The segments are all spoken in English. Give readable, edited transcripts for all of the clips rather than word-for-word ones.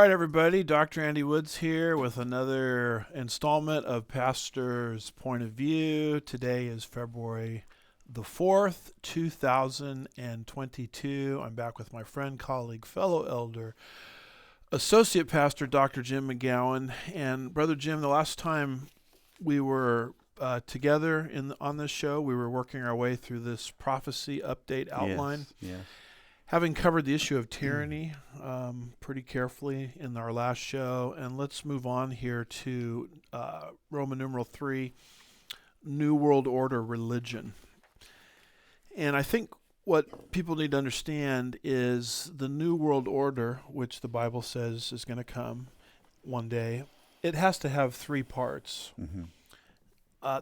right, everybody. Dr. Andy Woods here with another installment of Pastor's Point of View. Today is February the 4th, 2022. I'm back with my friend, colleague, fellow elder, Associate Pastor Dr. Jim McGowan. And Brother Jim, the last time we were together on this show, we were working our way through this prophecy update outline. Yes. Having covered the issue of tyranny pretty carefully in our last show, and let's move on here to Roman numeral 3, New World Order religion. And I think what people need to understand is the New World Order, which the Bible says is going to come one day, it has to have three parts. Mm-hmm.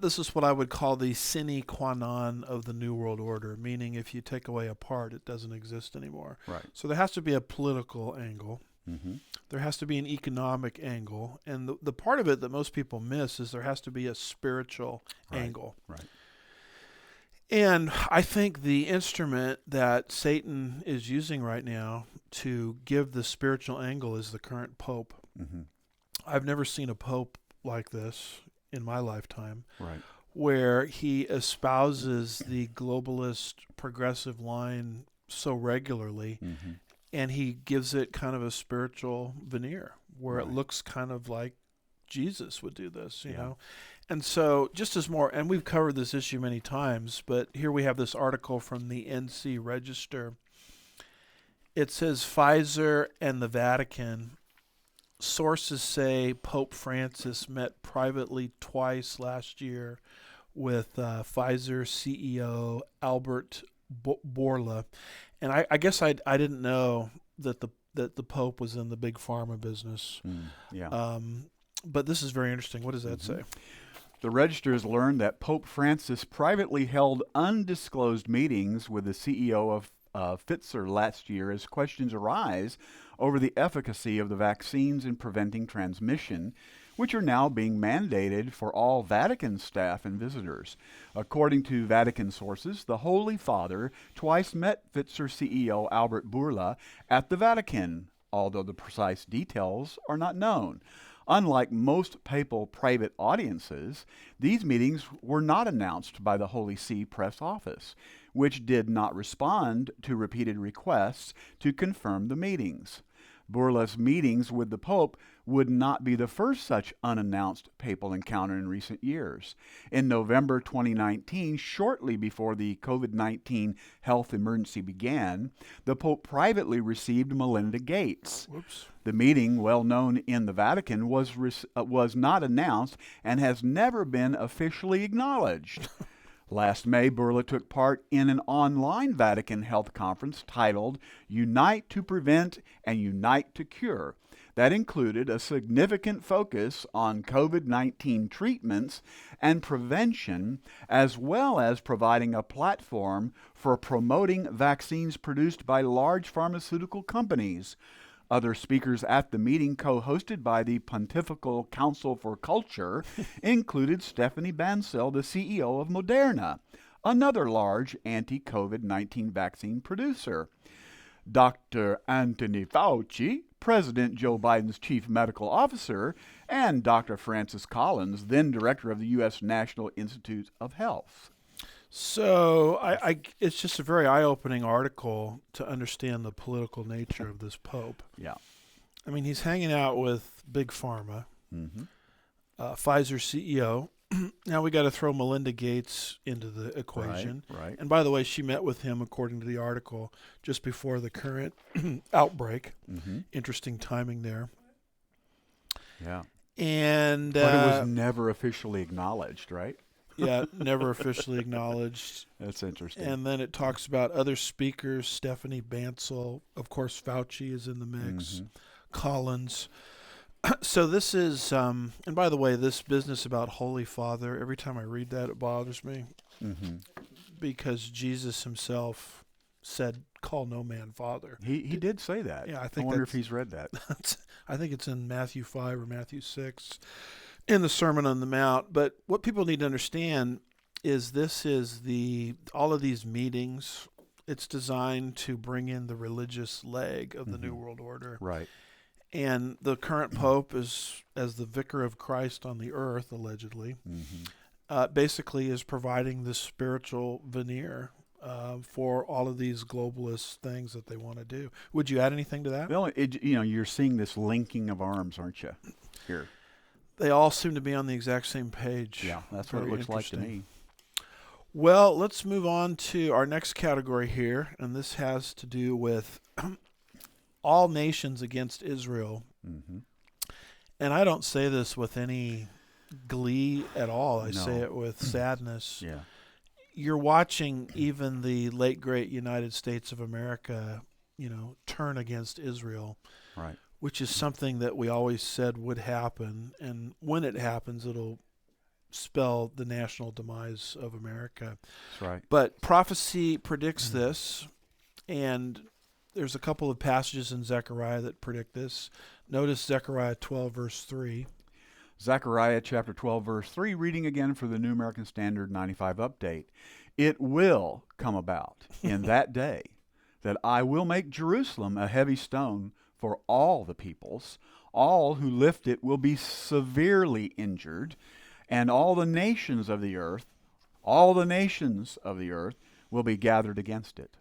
This is what I would call the sine qua non of the New World Order, meaning if you take away a part, it doesn't exist anymore. Right. So there has to be a political angle. Mm-hmm. There has to be an economic angle. And the part of it that most people miss is there has to be a spiritual angle. Right. And I think the instrument that Satan is using right now to give the spiritual angle is the current pope. Mm-hmm. I've never seen a pope like this in my lifetime, Right. where he espouses the globalist progressive line so regularly, Mm-hmm. and he gives it kind of a spiritual veneer where it Right. looks kind of like Jesus would do this, you Yeah. know. And so just as more, and we've covered this issue many times, but here we have this article from the NC Register. It says Pfizer and the Vatican. Sources say Pope Francis met privately twice last year with Pfizer CEO Albert Bourla, and I guess I didn't know that the Pope was in the big pharma business. Yeah. But this is very interesting. What does that Mm-hmm. say? The Register has learned that Pope Francis privately held undisclosed meetings with the CEO of Pfizer last year as questions arise over the efficacy of the vaccines in preventing transmission, which are now being mandated for all Vatican staff and visitors. According to Vatican sources, the Holy Father twice met Pfizer CEO Albert Bourla at the Vatican, although the precise details are not known. Unlike most papal private audiences, these meetings were not announced by the Holy See press office, which did not respond to repeated requests to confirm the meetings. Bourla's meetings with the Pope would not be the first such unannounced papal encounter in recent years. In November 2019, shortly before the COVID-19 health emergency began, the Pope privately received Melinda Gates. Whoops. The meeting, well known in the Vatican, was not announced and has never been officially acknowledged. Last May, Bourla took part in an online Vatican health conference titled Unite to Prevent and Unite to Cure. That included a significant focus on COVID-19 treatments and prevention, as well as providing a platform for promoting vaccines produced by large pharmaceutical companies. Other speakers at the meeting, co-hosted by the Pontifical Council for Culture, included Stephanie Bancel, the CEO of Moderna, another large anti-COVID-19 vaccine producer. Dr. Anthony Fauci, President Joe Biden's chief medical officer, and Dr. Francis Collins, then director of the U.S. National Institute of Health. So it's just a very eye-opening article to understand the political nature of this Pope. Yeah. I mean, he's hanging out with Big Pharma, Mm-hmm. Pfizer CEO. Now we got to throw Melinda Gates into the equation. Right. And by the way, she met with him, according to the article, just before the current outbreak. Mm-hmm. Interesting timing there. Yeah. And But it was never officially acknowledged, right? yeah, never officially acknowledged. That's interesting. And then it talks about other speakers, Stephanie Bancel. Of course, Fauci is in the mix. Mm-hmm. Collins. So this is, and by the way, this business about Holy Father, every time I read that, it bothers me Mm-hmm. because Jesus himself said, call no man Father. He did say that. Yeah, I think wonder if that's- he's read that. I think it's in Matthew 5 or Matthew 6 in the Sermon on the Mount. But what people need to understand is this is all of these meetings, it's designed to bring in the religious leg of the New World Order. Right. And the current pope is, as the vicar of Christ on the earth, allegedly, basically is providing this spiritual veneer for all of these globalist things that they want to do. Would you add anything to that? Well, you're seeing this linking of arms, aren't you? Here. They all seem to be on the exact same page. Yeah, that's what it looks like to me. Well, let's move on to our next category here, and this has to do with all nations against Israel. And I don't say this with any glee at all. I say it with sadness. Yeah. You're watching even the late great United States of America, turn against Israel, Right. which is something that we always said would happen. And when it happens, it'll spell the national demise of America. That's right. But prophecy predicts this, and there's a couple of passages in Zechariah that predict this. Notice Zechariah 12, verse 3. Zechariah chapter 12, verse 3, reading again for the New American Standard 95 update. It will come about in that day that I will make Jerusalem a heavy stone for all the peoples. All who lift it will be severely injured, and all the nations of the earth will be gathered against it.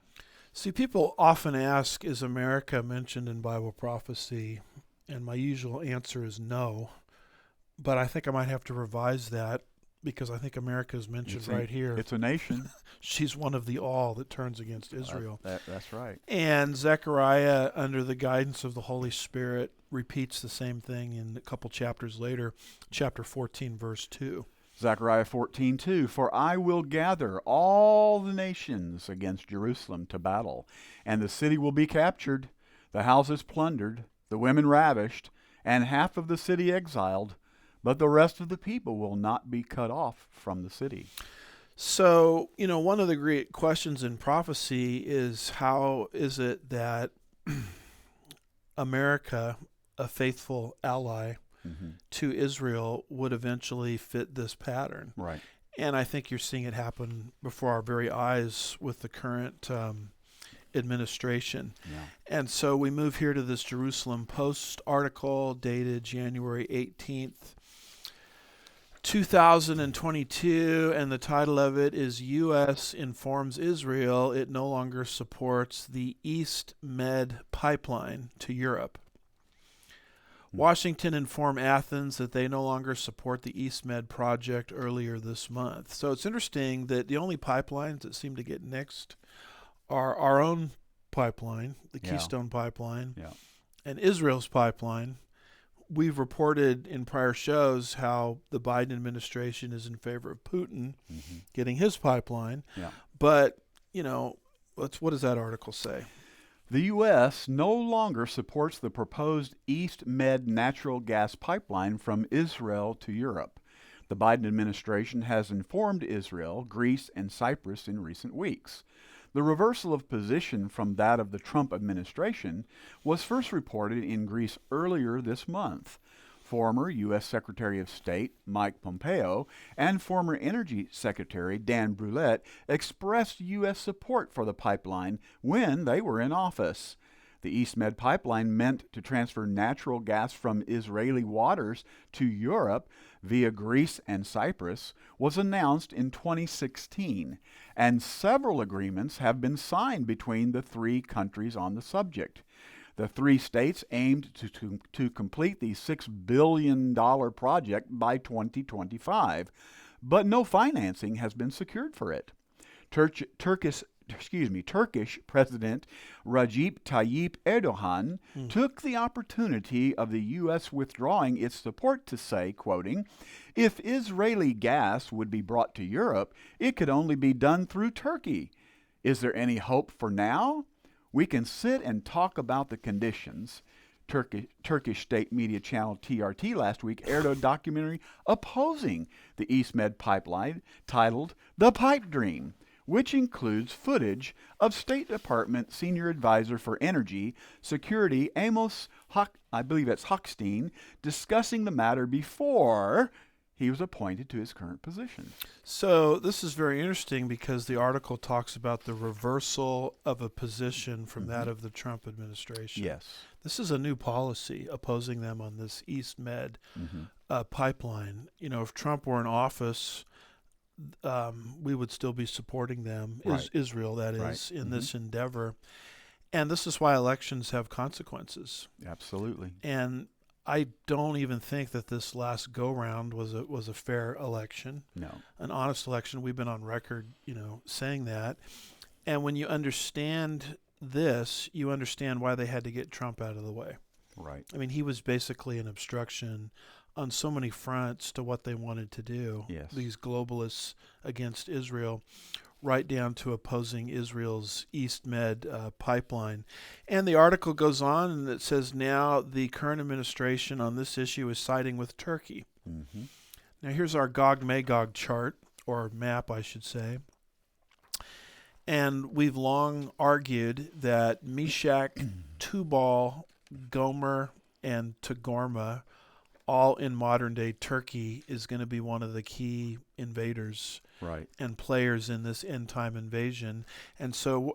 See, people often ask, is America mentioned in Bible prophecy? And my usual answer is no. But I think I might have to revise that because I think America is mentioned right here. It's a nation. She's one of the all that turns against Israel. That's right. And Zechariah, under the guidance of the Holy Spirit, repeats the same thing in a couple chapters later, chapter 14, verse 2. Zechariah 14:2, for I will gather all the nations against Jerusalem to battle, and the city will be captured, the houses plundered, the women ravished, and half of the city exiled, but the rest of the people will not be cut off from the city. So, one of the great questions in prophecy is, how is it that America, a faithful ally to Israel, would eventually fit this pattern? Right. And I think you're seeing it happen before our very eyes with the current administration. Yeah. And so we move here to this Jerusalem Post article dated January 18th, 2022, and the title of it is U.S. informs Israel it no longer supports the East Med pipeline to Europe. Washington informed Athens that they no longer support the East Med project earlier this month. So it's interesting that the only pipelines that seem to get nixed are our own pipeline, the Keystone Pipeline, and Israel's pipeline. We've reported in prior shows how the Biden administration is in favor of Putin getting his pipeline. Yeah. But, what does that article say? The U.S. no longer supports the proposed East Med natural gas pipeline from Israel to Europe. The Biden administration has informed Israel, Greece, and Cyprus in recent weeks. The reversal of position from that of the Trump administration was first reported in Greece earlier this month. Former U.S. Secretary of State Mike Pompeo and former Energy Secretary Dan Brouillette expressed U.S. support for the pipeline when they were in office. The East Med pipeline, meant to transfer natural gas from Israeli waters to Europe via Greece and Cyprus, was announced in 2016, and several agreements have been signed between the three countries on the subject. The three states aimed to complete the $6 billion project by 2025, but no financing has been secured for it. Turkish President Recep Tayyip Erdogan took the opportunity of the U.S. withdrawing its support to say, quoting, if Israeli gas would be brought to Europe, it could only be done through Turkey. Is there any hope for now? We can sit and talk about the conditions. Turkish state media channel TRT last week aired a documentary opposing the East Med pipeline titled The Pipe Dream, which includes footage of State Department Senior Advisor for Energy Security Amos Hochstein discussing the matter before he was appointed to his current position. So this is very interesting because the article talks about the reversal of a position from that of the Trump administration. Yes. This is a new policy opposing them on this East Med pipeline. You know, if Trump were in office, we would still be supporting them, Right. Israel, that is, Right. in this endeavor. And this is why elections have consequences. Absolutely. And I don't even think that this last go-round was a fair election, No. an honest election. We've been on record, saying that. And when you understand this, you understand why they had to get Trump out of the way. Right. I mean, he was basically an obstruction on so many fronts to what they wanted to do. Yes. These globalists against Israel, right down to opposing Israel's East Med pipeline. And the article goes on and it says now the current administration on this issue is siding with Turkey. Mm-hmm. Now here's our Gog-Magog chart, or map, I should say. And we've long argued that Meshach, Tubal, Gomer, and Togarmah, all in modern-day Turkey, is going to be one of the key invaders Right. and players in this end-time invasion. And so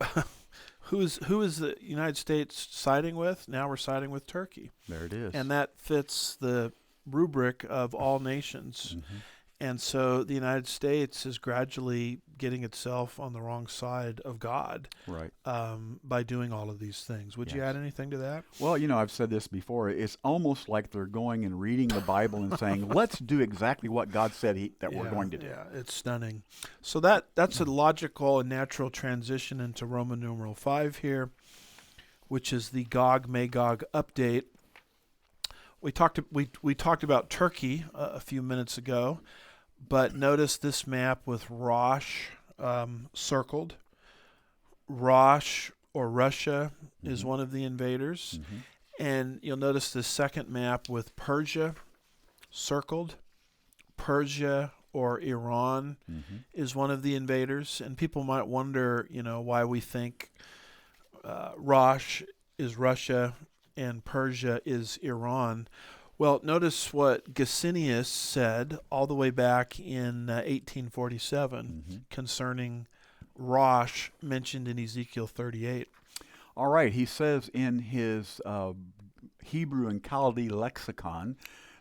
who is the United States siding with? Now we're siding with Turkey. There it is. And that fits the rubric of all nations. Mm-hmm. And so the United States is gradually getting itself on the wrong side of God Right. by doing all of these things. Would you Yes. add anything to that? Well, I've said this before. It's almost like they're going and reading the Bible and saying, let's do exactly what God said we're going to do. Yeah, it's stunning. So that's a logical and natural transition into Roman numeral 5 here, which is the Gog-Magog update. We talked about Turkey a few minutes ago, but notice this map with Rosh circled. Rosh, or Russia, is one of the invaders. Mm-hmm. And you'll notice the second map with Persia circled. Persia, or Iran, is one of the invaders. And people might wonder, why we think Rosh is Russia and Persia is Iran. Well, notice what Gesenius said all the way back in 1847 concerning Rosh, mentioned in Ezekiel 38. All right. He says in his Hebrew and Chaldee lexicon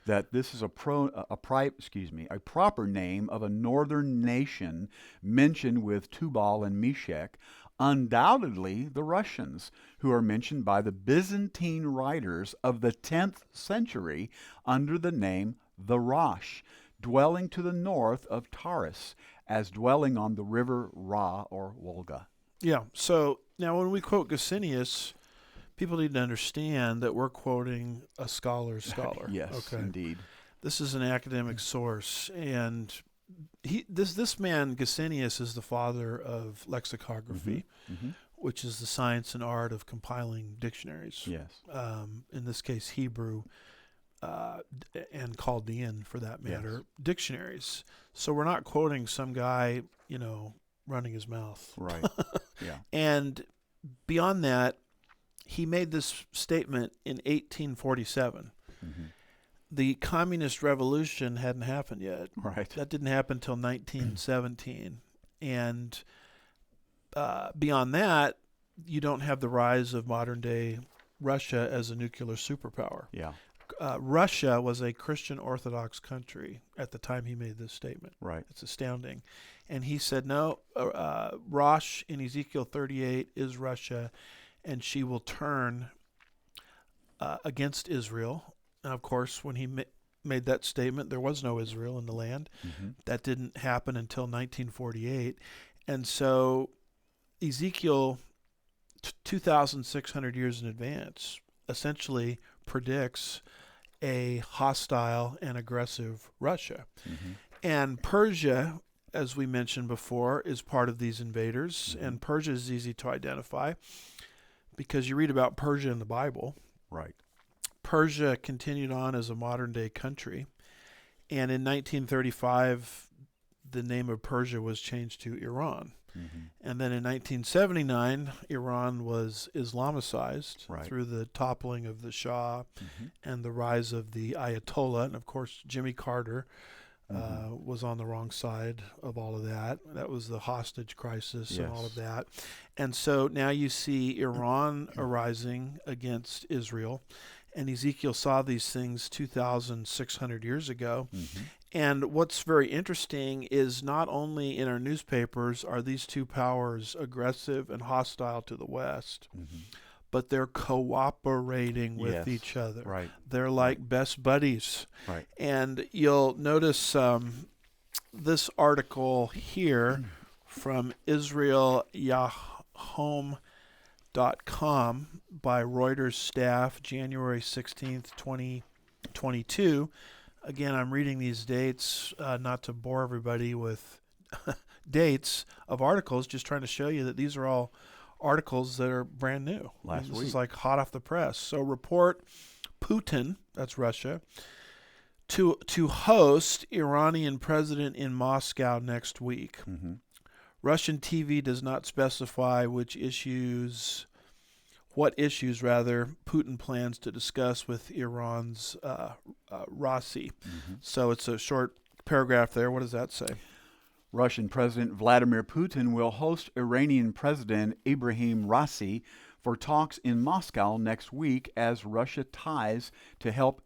that this is a proper name of a northern nation mentioned with Tubal and Meshach, undoubtedly the Russians, who are mentioned by the Byzantine writers of the 10th century under the name the Rosh, dwelling to the north of Taurus, as dwelling on the river Ra, or Volga. Yeah, so now when we quote Gesenius, people need to understand that we're quoting a scholar's scholar. Yes, okay. Indeed. This is an academic source, and this man Gesenius is the father of lexicography, which is the science and art of compiling dictionaries. Yes. In this case, Hebrew and Chaldean, for that matter, dictionaries. So we're not quoting some guy, running his mouth. Right. Yeah. And beyond that, he made this statement in 1847. The communist revolution hadn't happened yet. Right. That didn't happen until 1917. And beyond that, you don't have the rise of modern-day Russia as a nuclear superpower. Yeah. Russia was a Christian Orthodox country at the time he made this statement. Right. It's astounding. And he said, no, Rosh in Ezekiel 38 is Russia, and she will turn against Israel. And, of course, when he made that statement, there was no Israel in the land. That didn't happen until 1948. And so Ezekiel, 2,600 years in advance, essentially predicts a hostile and aggressive Russia. And Persia, as we mentioned before, is part of these invaders. And Persia is easy to identify because you read about Persia in the Bible. Right. Persia continued on as a modern-day country. And in 1935, the name of Persia was changed to Iran. And then in 1979, Iran was Islamicized through the toppling of the Shah and the rise of the Ayatollah. And, of course, Jimmy Carter was on the wrong side of all of that. That was the hostage crisis and all of Yes. that. And so now you see Iran arising against Israel. And Ezekiel saw these things 2,600 years ago. Mm-hmm. And what's very interesting is not only in our newspapers are these two powers aggressive and hostile to the West, Mm-hmm. but they're cooperating with Yes. each other. Right. They're like best buddies. Right. And you'll notice this article here from IsraelYahom.com by Reuters staff, January 16th, 2022. Again, I'm reading these dates not to bore everybody with dates of articles, just trying to show you that these are all articles that are brand new. Last This week. is like hot off the press. So report Putin, that's Russia, to host Iranian president in Moscow next week. Mm-hmm. Russian TV does not specify what issues Putin plans to discuss with Iran's Rossi. Mm-hmm. So it's a short paragraph there. What does that say? Russian President Vladimir Putin will host Iranian President Ibrahim Raisi for talks in Moscow next week as Russia tries to help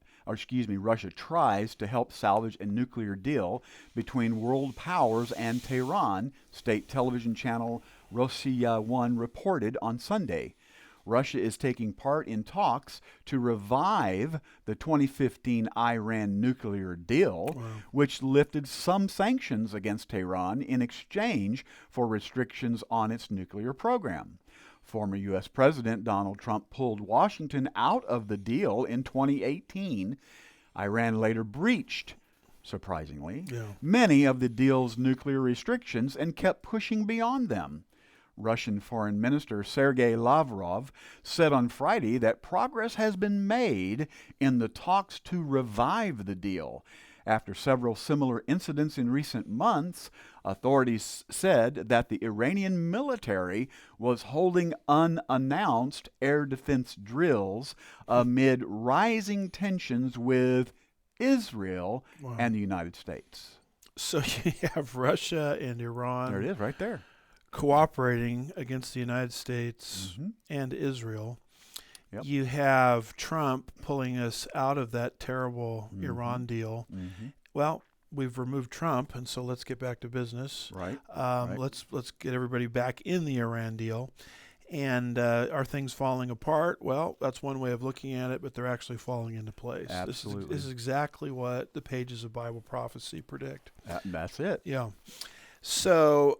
salvage a nuclear deal between world powers and Tehran, state television channel Rossiya 1 reported on Sunday. Russia is taking part in talks to revive the 2015 Iran nuclear deal, which lifted some sanctions against Tehran in exchange for restrictions on its nuclear program. Former U.S. President Donald Trump pulled Washington out of the deal in 2018. Iran later breached, surprisingly, many of the deal's nuclear restrictions and kept pushing beyond them. Russian Foreign Minister Sergei Lavrov said on Friday that progress has been made in the talks to revive the deal. After several similar incidents in recent months, authorities said that the Iranian military was holding unannounced air defense drills amid rising tensions with Israel and the United States. So you have Russia and Iran. There it is, right there. Cooperating against the United States and Israel. Yep. You have Trump pulling us out of that terrible Iran deal. Well, we've removed Trump, and so let's get back to business. Right. Let's get everybody back in the Iran deal. And are things falling apart? Well, that's one way of looking at it, but they're actually falling into place. Absolutely. This is exactly what the pages of Bible prophecy predict. That's it. Yeah. So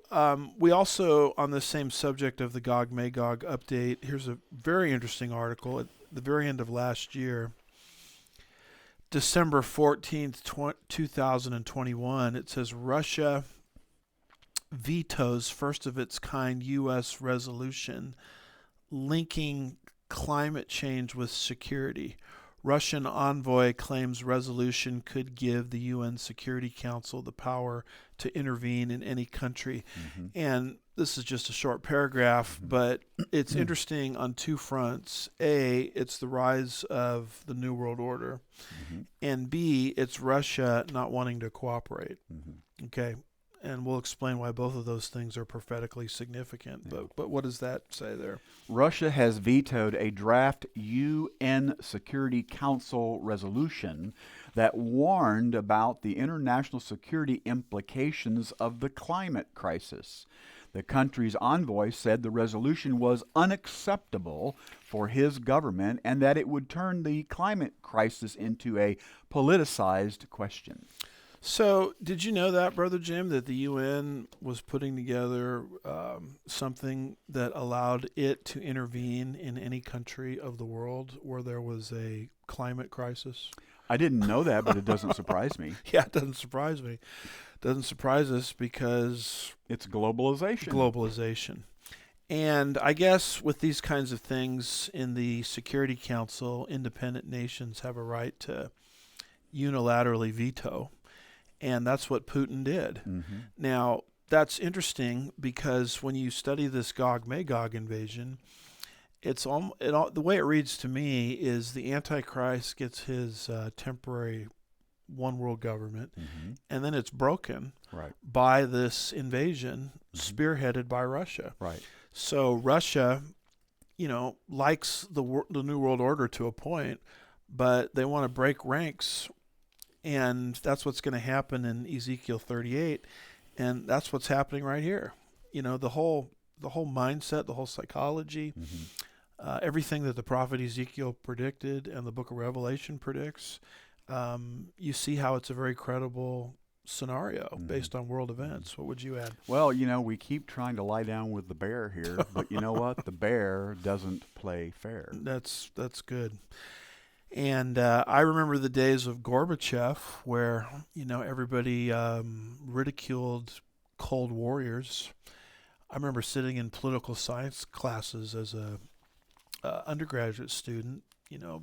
we also, on the same subject of the Gog-Magog update, here's a very interesting article at the very end of last year, December 14th, 2021. It says Russia vetoes first of its kind U.S. resolution linking climate change with security. Russian envoy claims resolution could give the UN Security Council the power to intervene in any country. And this is just a short paragraph, but it's interesting on two fronts. A, it's the rise of the New World Order. And B, it's Russia not wanting to cooperate. Okay. And we'll explain why both of those things are prophetically significant. But what does that say there? Russia has vetoed a draft UN Security Council resolution that warned about the international security implications of the climate crisis. The country's envoy said the resolution was unacceptable for his government and that it would turn the climate crisis into a politicized question. So, did you know that, Brother Jim, that the UN was putting together something that allowed it to intervene in any country of the world where there was a climate crisis? I didn't know that, but it doesn't surprise me. Yeah, it doesn't surprise me. It doesn't surprise us because it's globalization. Globalization. And I guess with these kinds of things in the Security Council, independent nations have a right to unilaterally veto. And that's what Putin did. Now, that's interesting because when you study this Gog-Magog invasion, the way it reads to me is the Antichrist gets his temporary one world government, Mm-hmm. and then it's broken Right. by this invasion spearheaded by Russia. Right. So Russia, likes the New World Order to a point, but they want to break ranks, and that's what's going to happen in Ezekiel 38, and that's what's happening right here. The whole mindset, the whole psychology, everything that the prophet Ezekiel predicted and the book of Revelation predicts. You see how it's a very credible scenario based on world events. What would you add? Well, we keep trying to lie down with the bear here, but you know what? The bear doesn't play fair. That's good. And I remember the days of Gorbachev where, everybody ridiculed cold warriors. I remember sitting in political science classes as a undergraduate student,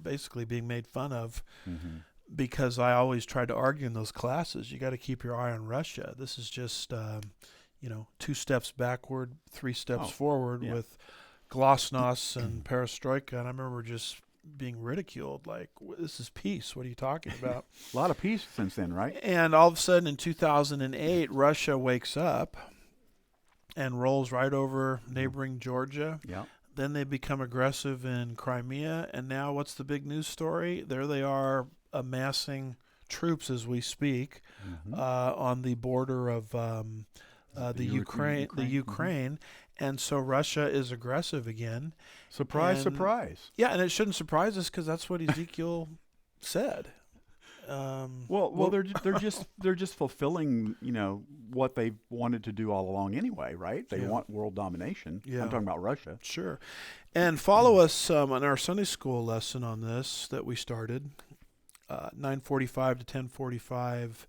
basically being made fun of Mm-hmm. because I always tried to argue in those classes. You got to keep your eye on Russia. This is just, 2 steps backward, 3 steps forward with glasnost and perestroika. And I remember just being ridiculed, like, this is peace. What are you talking about? A lot of peace since then, right? And all of a sudden in 2008, Russia wakes up and rolls right over neighboring Georgia. Yeah. Then they become aggressive in Crimea. And now what's the big news story? There they are amassing troops as we speak on the border of the Ukraine. And so Russia is aggressive again. Surprise, surprise. Yeah, and it shouldn't surprise us because that's what Ezekiel said. Well, they're just fulfilling, what they wanted to do all along anyway, right? They want world domination. Yeah. I'm talking about Russia. Sure. And follow us on our Sunday school lesson on this that we started, 9:45 to 10:45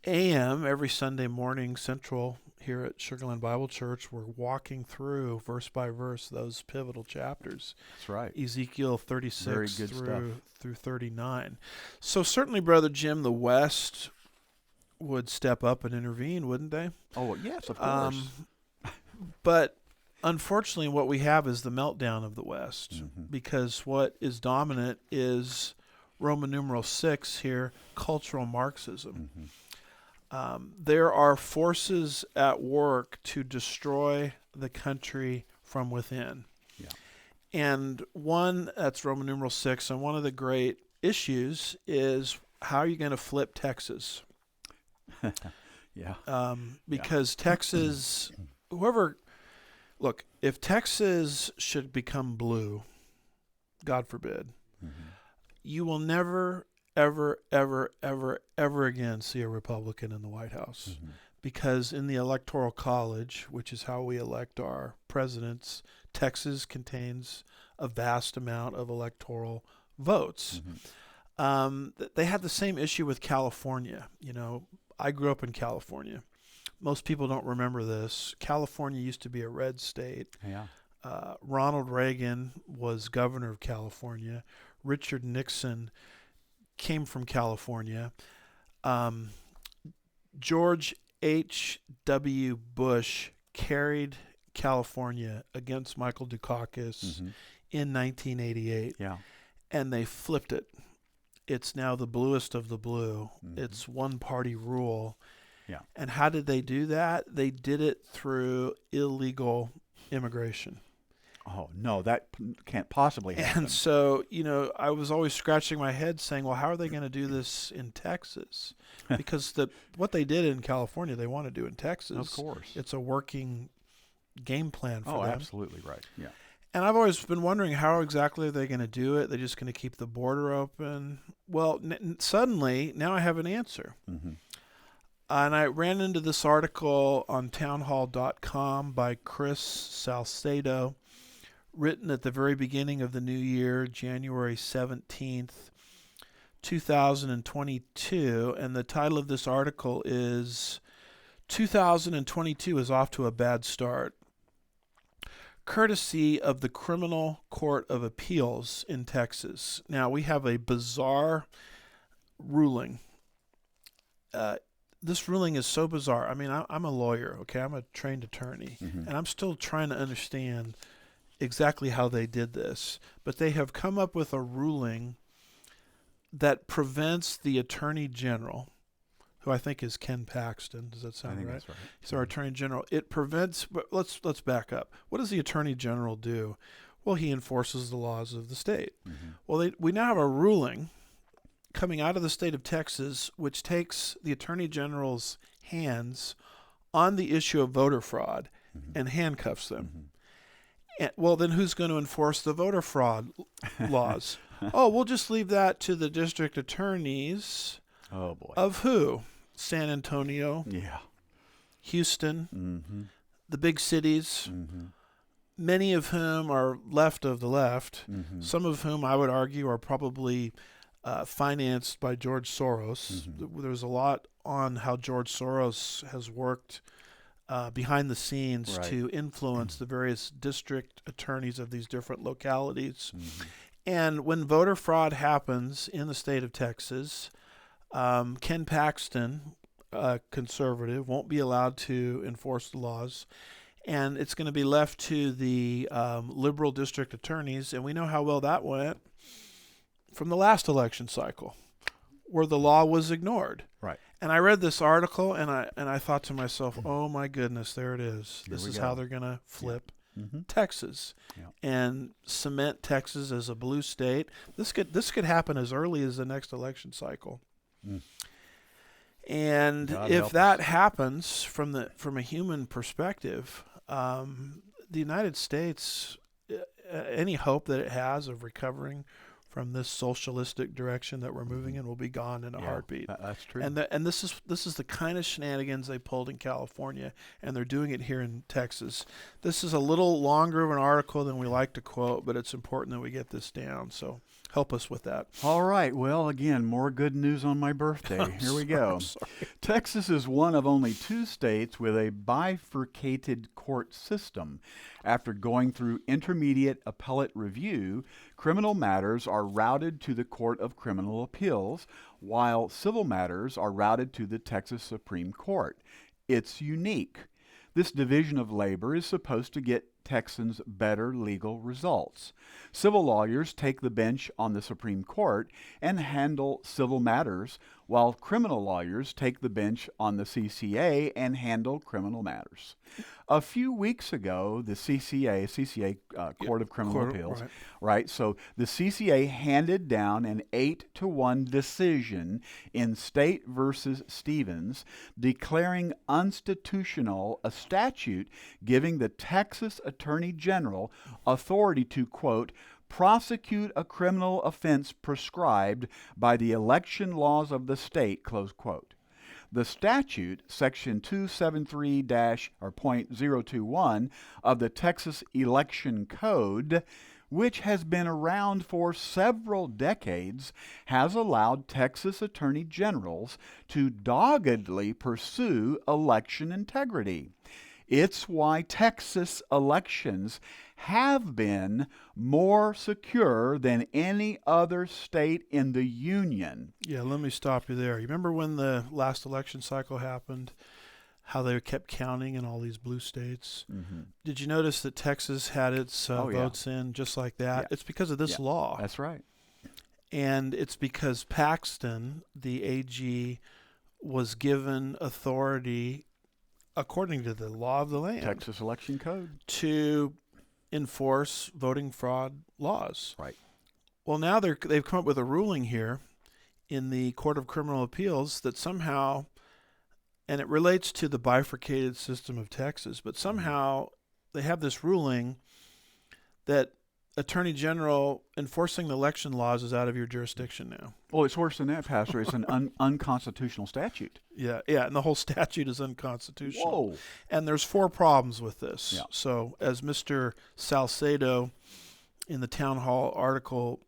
a.m. every Sunday morning Central here at Sugarland Bible Church. We're walking through verse by verse those pivotal chapters. That's right. Ezekiel 36 Very good through 39. So certainly, Brother Jim, the West would step up and intervene, wouldn't they? Oh, yes, of course. But unfortunately, what we have is the meltdown of the West because what is dominant is Roman numeral 6 here, cultural Marxism. There are forces at work to destroy the country from within. Yeah. And one, that's Roman numeral 6, and one of the great issues is how are you going to flip Texas? Yeah. Because Texas, if Texas should become blue, God forbid, you will never, ever, ever, ever, ever again see a Republican in the White House. Because in the Electoral College, which is how we elect our presidents, Texas contains a vast amount of electoral votes. They had the same issue with California. I grew up in California. Most people don't remember this. California used to be a red state. Yeah. Ronald Reagan was governor of California. Richard Nixon came from California. George H.W. Bush carried California against Michael Dukakis in 1988. Yeah. And they flipped it. It's now the bluest of the blue. It's one-party rule. Yeah. And how did they do that? They did it through illegal immigration. Oh, no, that can't possibly happen. And so, I was always scratching my head saying, well, how are they going to do this in Texas? Because what they did in California, they want to do in Texas. Of course. It's a working game plan for them. Oh, absolutely right. Yeah. And I've always been wondering how exactly are they going to do it? They're just going to keep the border open? Well, suddenly, now I have an answer. And I ran into this article on townhall.com by Chris Salcedo, written at the very beginning of the new year, January 17th, 2022. And the title of this article is 2022 is off to a bad start. Courtesy of the Criminal Court of Appeals in Texas. Now, we have a bizarre ruling. This ruling is so bizarre. I mean, I'm a lawyer, okay? I'm a trained attorney, and I'm still trying to understand exactly how they did this. But they have come up with a ruling that prevents the Attorney General, who I think is Ken Paxton. Does that I sound think right? that's right. He's our Attorney General. It prevents. But let's back up. What does the Attorney General do? Well, he enforces the laws of the state. Mm-hmm. Well, we now have a ruling coming out of the state of Texas, which takes the Attorney General's hands on the issue of voter fraud Mm-hmm. and handcuffs them. Mm-hmm. Well, then who's going to enforce the voter fraud laws? Oh, we'll just leave that to the district attorneys Oh boy. of who? San Antonio, Yeah. Houston, Mm-hmm. the big cities, Mm-hmm. many of whom are left of the left, Mm-hmm. some of whom I would argue are probably financed by George Soros. Mhm. There's a lot on how George Soros has worked behind the scenes Right. to influence the various district attorneys of these different localities. Mm-hmm. And when voter fraud happens in the state of Texas, Ken Paxton, a conservative, won't be allowed to enforce the laws. And it's going to be left to the liberal district attorneys. And we know how well that went from the last election cycle, where the law was ignored. Right. And I read this article, and I thought to myself, oh my goodness, there it is. Here This we is go. how they're going to flip Mm-hmm. Texas Yeah. and cement Texas as a blue state. This could happen as early as the next election cycle. Mm. And God if help that us. happens from a human perspective, the United States, any hope that it has of recovering from this socialistic direction that we're moving in will be gone in a Yeah, heartbeat. That's true. And this is the kind of shenanigans they pulled in California, and they're doing it here in Texas. This is a little longer of an article than we like to quote, but it's important that we get this down. So help us with that. All right. Well, again, more good news on my birthday. Here we go. I'm sorry. Texas is one of only 2 states with a bifurcated court system. After going through intermediate appellate review, criminal matters are routed to the Court of Criminal Appeals, while civil matters are routed to the Texas Supreme Court. It's unique. This division of labor is supposed to get Texans better legal results. Civil lawyers take the bench on the Supreme Court and handle civil matters, while criminal lawyers take the bench on the CCA and handle criminal matters. A few weeks ago, the CCA, Court of Criminal Appeals, right? So the CCA handed down an 8-1 decision in State versus Stevens, declaring unconstitutional a statute giving the Texas Attorney General authority to, quote, prosecute a criminal offense prescribed by the election laws of the state, close quote. The statute, Section 273-.021 of the Texas Election Code, which has been around for several decades, has allowed Texas attorney generals to doggedly pursue election integrity. It's why Texas elections have been more secure than any other state in the union. Yeah, let me stop you there. You remember when the last election cycle happened, how they kept counting in all these blue states? Mm-hmm. Did you notice that Texas had its votes in just like that? Yeah. It's because of this law. That's right. And it's because Paxton, the AG, was given authority, according to the law of the land, Texas Election Code. to enforce voting fraud laws. Right. Well, now they've come up with a ruling here in the Court of Criminal Appeals that somehow, and it relates to the bifurcated system of Texas, but somehow they have this ruling that Attorney General enforcing the election laws is out of your jurisdiction now. Well, it's worse than that, Pastor. It's an unconstitutional statute. Yeah, and the whole statute is unconstitutional. Whoa. And there's 4 problems with this. Yeah. So, as Mr. Salcedo in the town hall article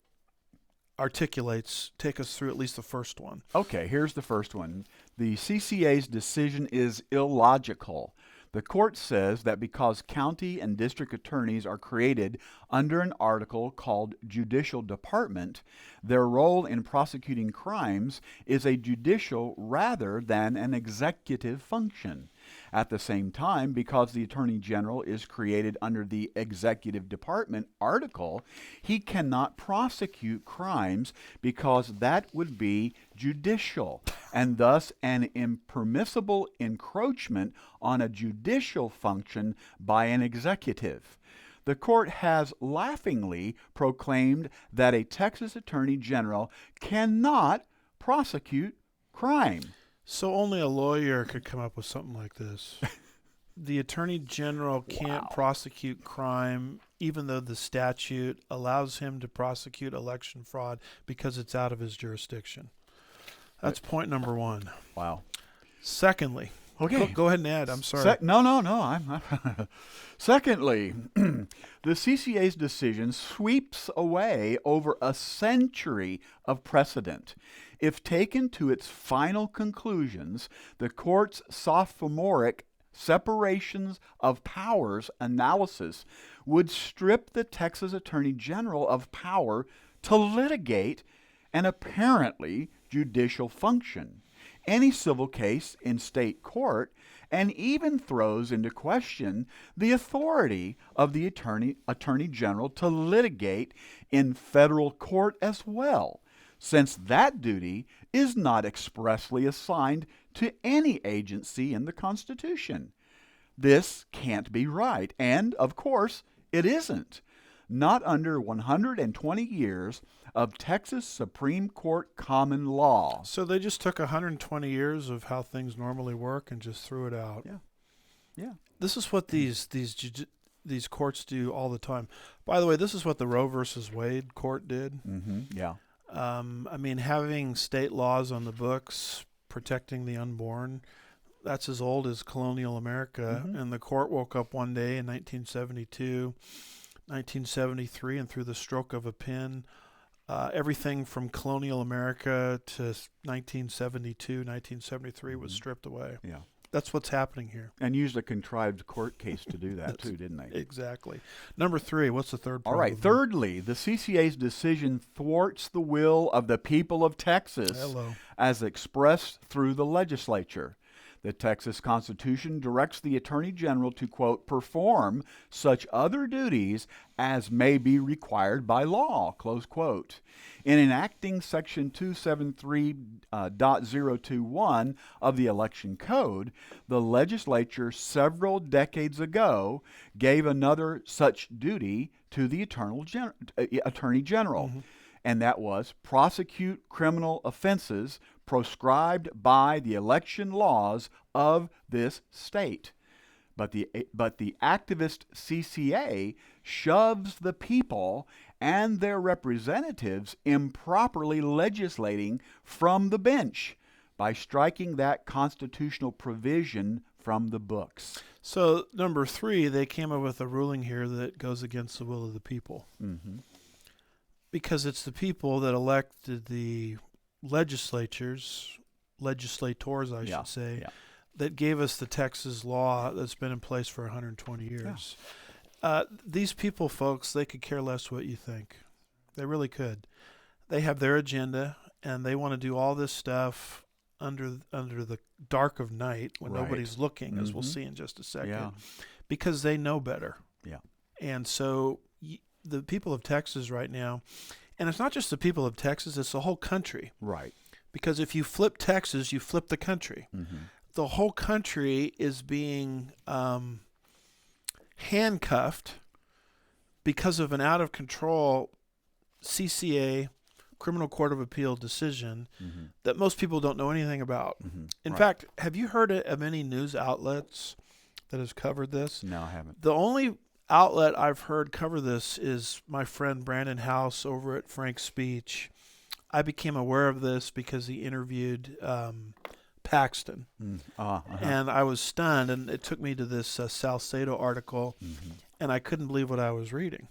articulates, take us through at least the first one. Okay, here's the first one. The CCA's decision is illogical. The court says that because county and district attorneys are created under an article called Judicial Department, their role in prosecuting crimes is a judicial rather than an executive function. At the same time, because the Attorney General is created under the Executive Department article, he cannot prosecute crimes because that would be judicial and thus an impermissible encroachment on a judicial function by an executive. The court has laughingly proclaimed that a Texas Attorney General cannot prosecute crime. So only a lawyer could come up with something like this. The Attorney General can't prosecute crime, even though the statute allows him to prosecute election fraud because it's out of his jurisdiction. That's point number one. Wow. Secondly, okay, go ahead and add. I'm sorry. No. Secondly, the CCA's decision sweeps away over a century of precedent. If taken to its final conclusions, the court's sophomoric separations of powers analysis would strip the Texas Attorney General of power to litigate an apparently judicial function, any civil case in state court, and even throws into question the authority of the Attorney General to litigate in federal court as well, since that duty is not expressly assigned to any agency in the Constitution. This can't be right, and, of course, it isn't. Not under 120 years of Texas Supreme Court common law. So they just took 120 years of how things normally work and just threw it out. Yeah. This is what these courts do all the time. By the way, this is what the Roe versus Wade court did. Mm-hmm. Yeah. I mean, having state laws on the books protecting the unborn, that's as old as colonial America. Mm-hmm. And the court woke up one day in 1972, 1973, and through the stroke of a pen, everything from colonial America to 1972, 1973 was stripped away. Yeah. That's what's happening here. And used a contrived court case to do that too, didn't they? Exactly. Number three, what's the third problem? All right. Thirdly, the CCA's decision thwarts the will of the people of Texas as expressed through the legislature. The Texas Constitution directs the Attorney General to, quote, perform such other duties as may be required by law, close quote. In enacting Section 273.021 of the Election Code, the legislature several decades ago gave another such duty to the Attorney General, and that was prosecute criminal offenses proscribed by the election laws of this state. But the activist CCA shoves the people and their representatives improperly legislating from the bench by striking that constitutional provision from the books. So, number three, they came up with a ruling here that goes against the will of the people. Mm-hmm. Because it's the people that elected the legislators, I should say, that gave us the Texas law that's been in place for 120 years. Yeah. These people, folks, they could care less what you think. They really could. They have their agenda, and they want to do all this stuff under the dark of night when nobody's looking, as we'll see in just a second, because they know better. Yeah. And so the people of Texas right now, and it's not just the people of Texas, it's the whole country. Right. Because if you flip Texas, you flip the country. Mm-hmm. The whole country is being handcuffed because of an out-of-control CCA, Criminal Court of Appeal decision that most people don't know anything about. Mm-hmm. In fact, have you heard of any news outlets that has covered this? No, I haven't. The only outlet I've heard cover this is my friend Brandon House over at Frank's Speech. I became aware of this because he interviewed Paxton, and I was stunned, and it took me to this Salcedo article, and I couldn't believe what I was reading.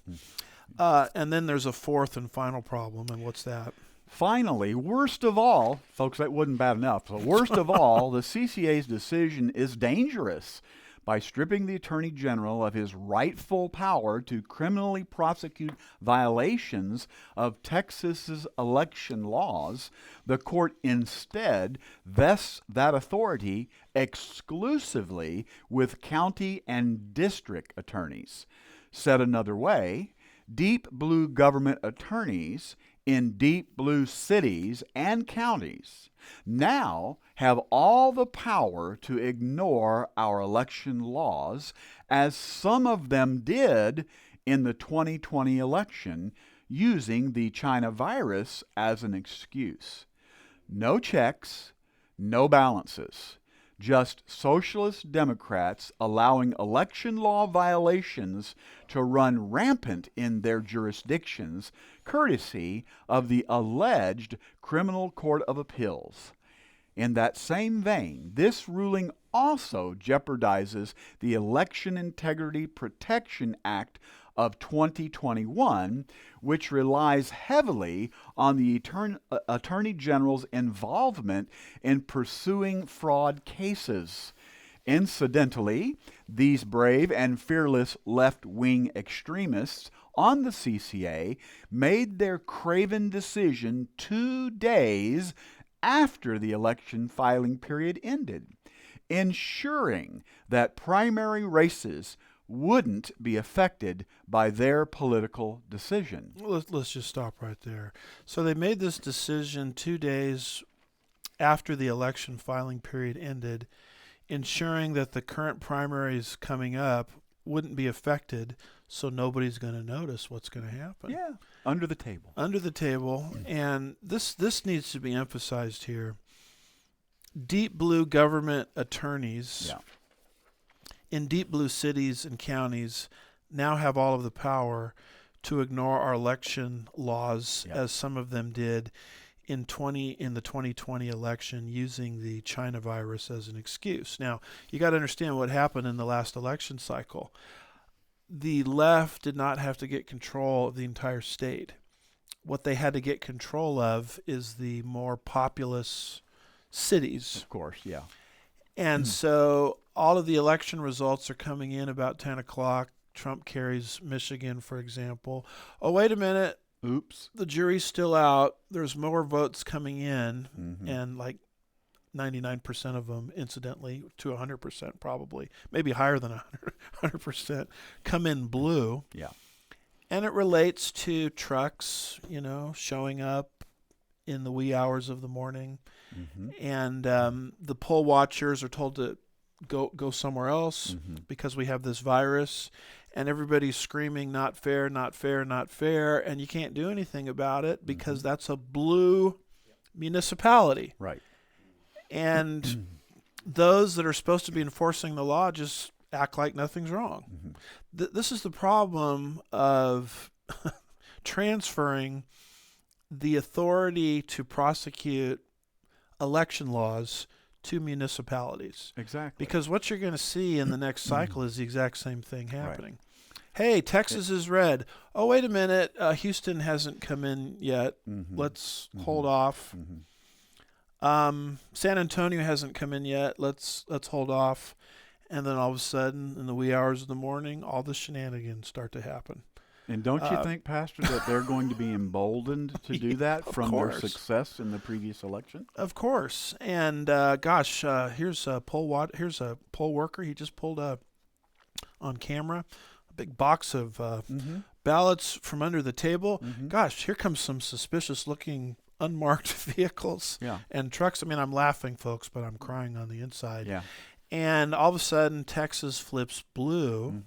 And then there's a fourth and final problem, and what's that? Finally, worst of all, folks, that wasn't bad enough. So worst of all, the CCA's decision is dangerous by stripping the Attorney General of his rightful power to criminally prosecute violations of Texas's election laws, the court instead vests that authority exclusively with county and district attorneys. Said another way, deep blue government attorneys in deep blue cities and counties now have all the power to ignore our election laws, as some of them did in the 2020 election, using the China virus as an excuse. No checks, no balances. Just socialist Democrats allowing election law violations to run rampant in their jurisdictions, courtesy of the alleged Criminal Court of Appeals. In that same vein, this ruling also jeopardizes the Election Integrity Protection Act of 2021, which relies heavily on the Attorney General's involvement in pursuing fraud cases. Incidentally, these brave and fearless left-wing extremists on the CCA made their craven decision 2 days after the election filing period ended, ensuring that primary races wouldn't be affected by their political decision. Let's just stop right there. So they made this decision 2 days after the election filing period ended, ensuring that the current primaries coming up wouldn't be affected, so nobody's going to notice what's going to happen. Yeah, under the table. Under the table. And this needs to be emphasized here. Deep blue government attorneys in deep blue cities and counties now have all of the power to ignore our election laws, as some of them did in the 2020 election, using the China virus as an excuse. Now, you got to understand what happened in the last election cycle. The left did not have to get control of the entire state. What they had to get control of is the more populous cities. Of course, yeah. And so all of the election results are coming in about 10 o'clock. Trump carries Michigan, for example. Oh, wait a minute. Oops. The jury's still out. There's more votes coming in, and like 99% of them, incidentally, to 100% probably, maybe higher than 100%, come in blue. Yeah. And it relates to trucks, showing up in the wee hours of the morning. And the poll watchers are told to go somewhere else because we have this virus, and everybody's screaming, not fair, not fair, not fair, and you can't do anything about it because that's a blue municipality. Right. And those that are supposed to be enforcing the law just act like nothing's wrong. This is the problem of transferring the authority to prosecute election laws to municipalities. Exactly. Because what you're going to see in the next cycle is the exact same thing happening. Hey, Texas is red. Oh, wait a minute. Houston hasn't come in yet. Let's hold off. San Antonio hasn't come in yet. Let's hold off. And then all of a sudden, in the wee hours of the morning, all the shenanigans start to happen. And don't you think, Pastor, that they're going to be emboldened to do that from their success in the previous election? Of course. And here's a poll worker. He just pulled up on camera a big box of ballots from under the table. Gosh, here comes some suspicious-looking unmarked vehicles and trucks. I mean, I'm laughing, folks, but I'm crying on the inside. Yeah. And all of a sudden, Texas flips blue.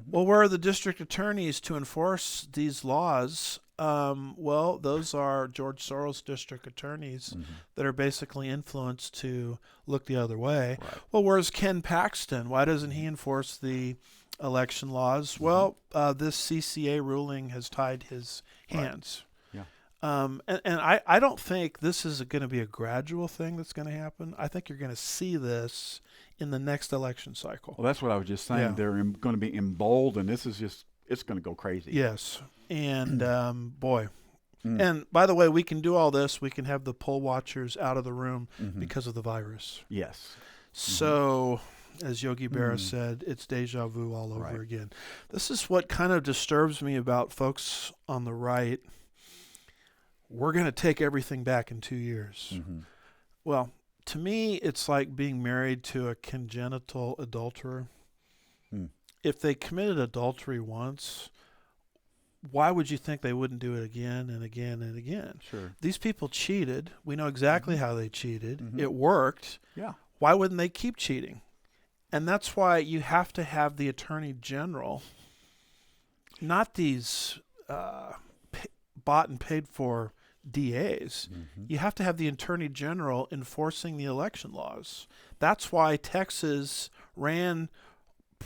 Well, where are the district attorneys to enforce these laws? Well, those are George Soros district attorneys that are basically influenced to look the other way. Right. Well, where's Ken Paxton? Why doesn't he enforce the election laws? Well, this CCA ruling has tied his hands. Yeah. And I don't think this is going to be a gradual thing that's going to happen. I think you're going to see this in the next election cycle. Well, that's what I was just saying. Yeah. They're going to be emboldened. This is just, it's going to go crazy. Yes. And boy. And by the way, we can do all this. We can have the poll watchers out of the room because of the virus. Yes. So As Yogi Berra said, it's deja vu all over Right. again. This is what kind of disturbs me about folks on the right. We're going to take everything back in 2 years. Mm-hmm. Well, to me, it's like being married to a congenital adulterer. Mm. If they committed adultery once, why would you think they wouldn't do it again and again and again? Sure. These people cheated. We know exactly how they cheated. Mhm. It worked. Yeah. Why wouldn't they keep cheating? And that's why you have to have the Attorney General, not these bought and paid for DAs. Mm-hmm. You have to have the Attorney General enforcing the election laws. That's why Texas ran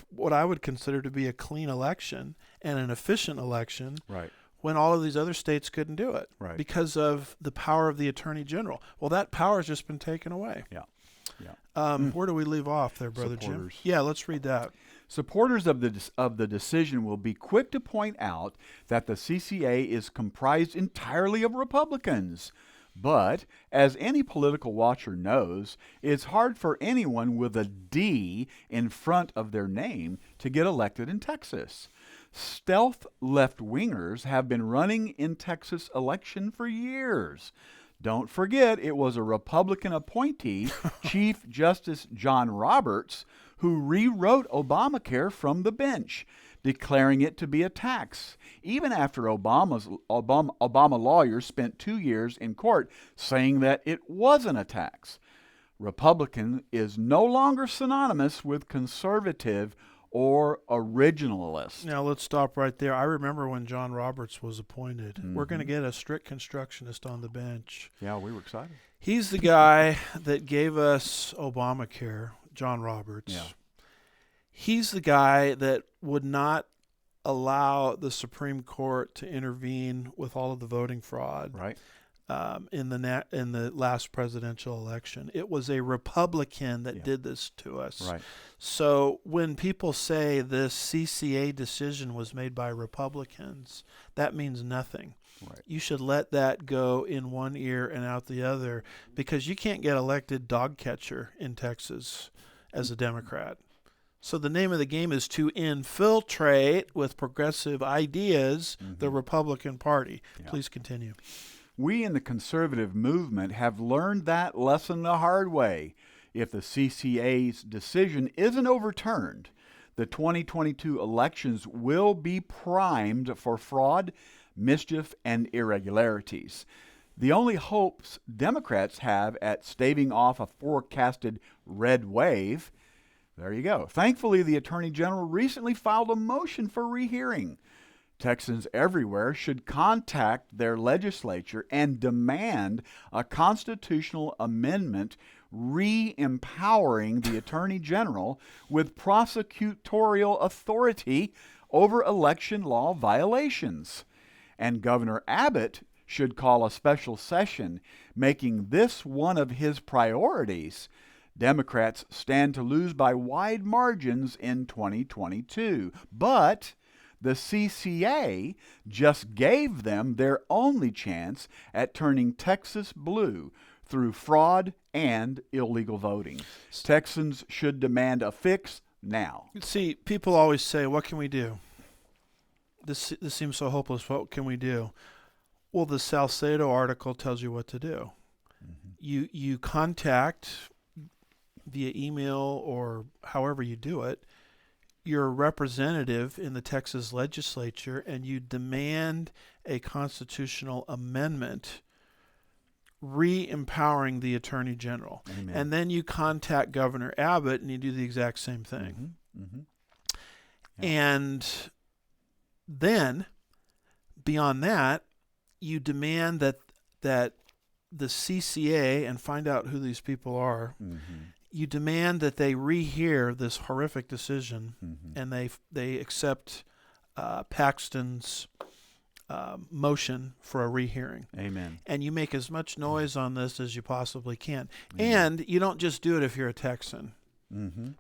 what I would consider to be a clean election and an efficient election Right. when all of these other states couldn't do it Right. because of the power of the Attorney General. Well, that power has just been taken away. Yeah. Yeah. Where do we leave off there, Brother Supporters. Jim? Yeah, let's read that. Supporters of the decision will be quick to point out that the CCA is comprised entirely of Republicans. But, as any political watcher knows, it's hard for anyone with a D in front of their name to get elected in Texas. Stealth left-wingers have been running in Texas election for years. Don't forget, it was a Republican appointee, Chief Justice John Roberts, who rewrote Obamacare from the bench, declaring it to be a tax, even after Obama lawyers spent 2 years in court saying that it wasn't a tax. Republican is no longer synonymous with conservative or originalist. Now, let's stop right there. I remember when John Roberts was appointed. Mm-hmm. We're going to get a strict constructionist on the bench. Yeah, we were excited. He's the guy that gave us Obamacare, John Roberts. Yeah. He's the guy that would not allow the Supreme Court to intervene with all of the voting fraud Right. in the last presidential election. It was a Republican that did this to us. Right. So when people say this CCA decision was made by Republicans, that means nothing. Right. You should let that go in one ear and out the other, because you can't get elected dog catcher in Texas as a Democrat. So the name of the game is to infiltrate with progressive ideas the Republican Party. Yeah. Please continue. We in the conservative movement have learned that lesson the hard way. If the CCA's decision isn't overturned, the 2022 elections will be primed for fraud, mischief, and irregularities. The only hopes Democrats have at staving off a forecasted red wave, there you go. Thankfully, the Attorney General recently filed a motion for rehearing. Texans everywhere should contact their legislature and demand a constitutional amendment re-empowering the Attorney General with prosecutorial authority over election law violations. And Governor Abbott should call a special session, making this one of his priorities. Democrats stand to lose by wide margins in 2022, but the CCA just gave them their only chance at turning Texas blue through fraud and illegal voting. Texans should demand a fix now. See, people always say, what can we do? This seems so hopeless. What can we do? Well, the Salcedo article tells you what to do. Mm-hmm. You contact via email or however you do it, you're a representative in the Texas legislature, and you demand a constitutional amendment re-empowering the Attorney General. Amen. And then you contact Governor Abbott and you do the exact same thing. Mm-hmm. Mm-hmm. Yeah. And then, beyond that, you demand that the CCA, and find out who these people are, you demand that they rehear this horrific decision, and they accept Paxton's motion for a rehearing. Amen. And you make as much noise on this as you possibly can. And you don't just do it if you're a Texan.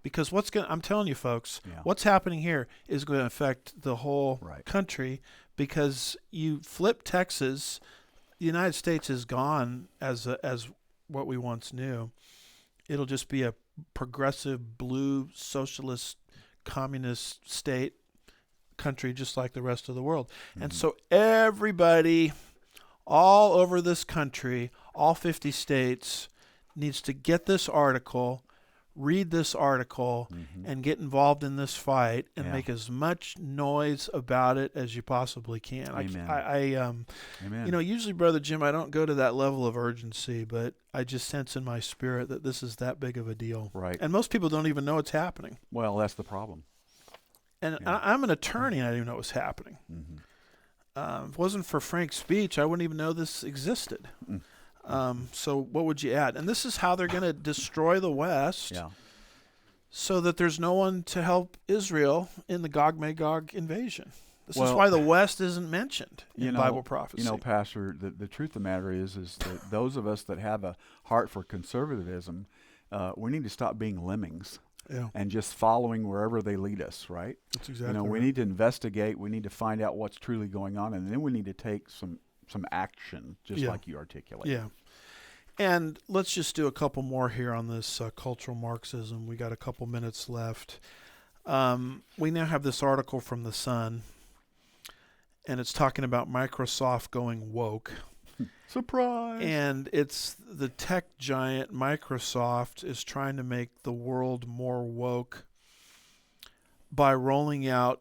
Because I'm telling you, folks, what's happening here is going to affect the whole country, because you flip Texas, the United States is gone as what we once knew. It'll just be a progressive blue socialist communist state country just like the rest of the world. Mm-hmm. And so everybody all over this country, all 50 states, needs to get this article, read this article, and get involved in this fight and Yeah. make as much noise about it as you possibly can. Amen. Amen. You know, usually, Brother Jim, I don't go to that level of urgency, but I just sense in my spirit that this is that big of a deal. Right. And most people don't even know it's happening. Well, that's the problem. And Yeah. I'm an attorney, and I didn't even know it was happening. Mm-hmm. If it wasn't for Frank's speech, I wouldn't even know this existed. So what would you add? And this is how they're going to destroy the West, Yeah. so that there's no one to help Israel in the Gog-Magog invasion. This is Well, why the West isn't mentioned in Bible prophecy. You know, Pastor, the truth of the matter is that those of us that have a heart for conservatism, we need to stop being lemmings. Yeah. And just following wherever they lead us, right? That's exactly we right. need to investigate. We need to find out what's truly going on, and then we need to take some action, just like you articulate. Yeah. And let's just do a couple more here on this cultural Marxism. We got a couple minutes left. We now have this article from The Sun, and it's talking about Microsoft going woke. Surprise! And it's the tech giant Microsoft is trying to make the world more woke by rolling out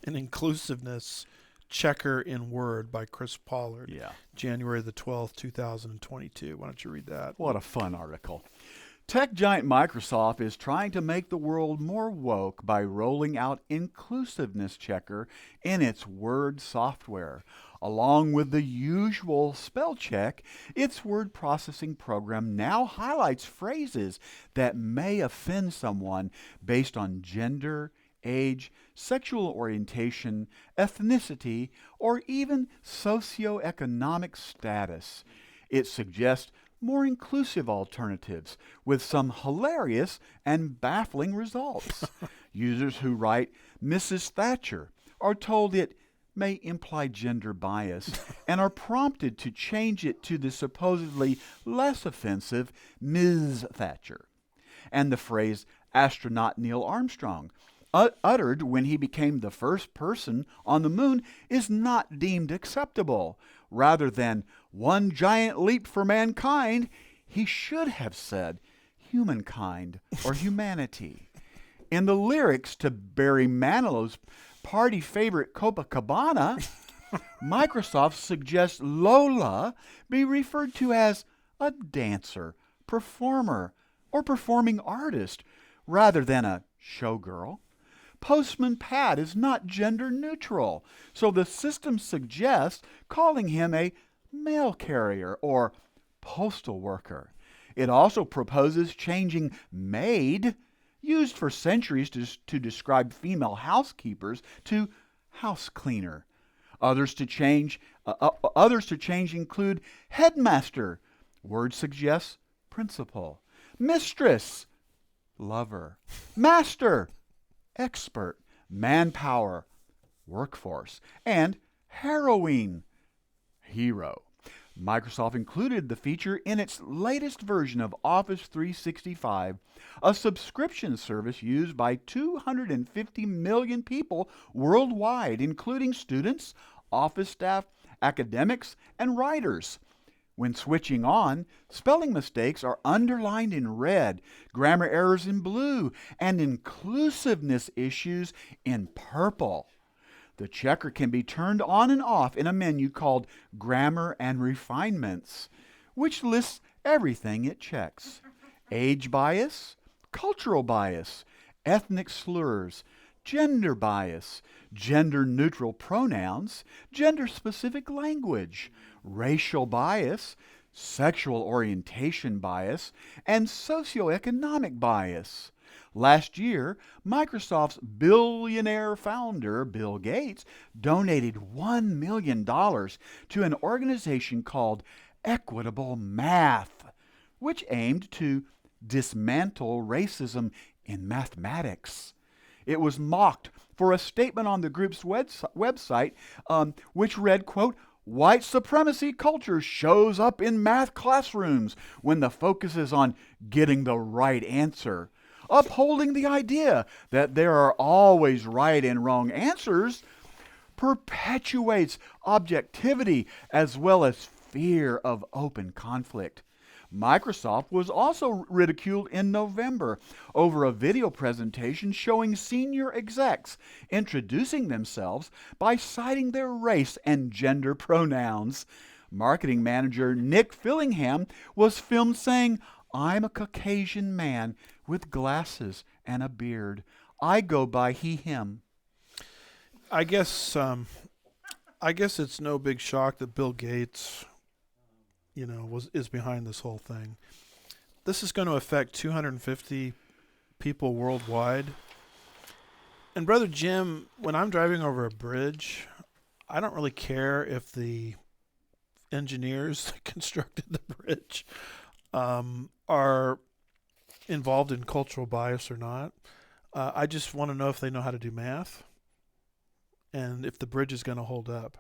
an inclusiveness checker in Word by Chris Pollard. Yeah. January the 12th, 2022. Why don't you read that? What a fun article. Tech giant Microsoft is trying to make the world more woke by rolling out inclusiveness checker in its Word software. Along with the usual spell check, its word processing program now highlights phrases that may offend someone based on gender, age, sexual orientation, ethnicity, or even socioeconomic status. It suggests more inclusive alternatives with some hilarious and baffling results. Users who write Mrs. Thatcher are told it may imply gender bias and are prompted to change it to the supposedly less offensive Ms. Thatcher. And the phrase astronaut Neil Armstrong, uttered when he became the first person on the moon, is not deemed acceptable. Rather than one giant leap for mankind, he should have said humankind or humanity. In the lyrics to Barry Manilow's party favorite Copacabana, Microsoft suggests Lola be referred to as a dancer, performer, or performing artist rather than a showgirl. Postman Pat is not gender neutral, so the system suggests calling him a mail carrier or postal worker. It also proposes changing maid, used for centuries to describe female housekeepers, to house cleaner. Others to change include headmaster. Word suggests principal. Mistress, lover. Master, expert. Manpower, workforce. And heroine, hero. Microsoft included the feature in its latest version of Office 365, a subscription service used by 250 million people worldwide, including students, office staff, academics, and writers. When switching on, spelling mistakes are underlined in red, grammar errors in blue, and inclusiveness issues in purple. The checker can be turned on and off in a menu called Grammar and Refinements, which lists everything it checks: age bias, cultural bias, ethnic slurs, gender bias, gender-neutral pronouns, gender-specific language, racial bias, sexual orientation bias, and socioeconomic bias. Last year, Microsoft's billionaire founder, Bill Gates, donated $1 million to an organization called Equitable Math, which aimed to dismantle racism in mathematics. It was mocked for a statement on the group's website, which read, quote, White supremacy culture shows up in math classrooms when the focus is on getting the right answer. Upholding the idea that there are always right and wrong answers perpetuates objectivity as well as fear of open conflict. Microsoft was also ridiculed in November over a video presentation showing senior execs introducing themselves by citing their race and gender pronouns. Marketing manager Nick Fillingham was filmed saying, "I'm a Caucasian man with glasses and a beard. I go by he, him." I guess it's no big shock that Bill Gates, is behind this whole thing. This is going to affect 250 people worldwide. And Brother Jim, when I'm driving over a bridge, I don't really care if the engineers that constructed the bridge are involved in cultural bias or not. I just want to know if they know how to do math and if the bridge is going to hold up.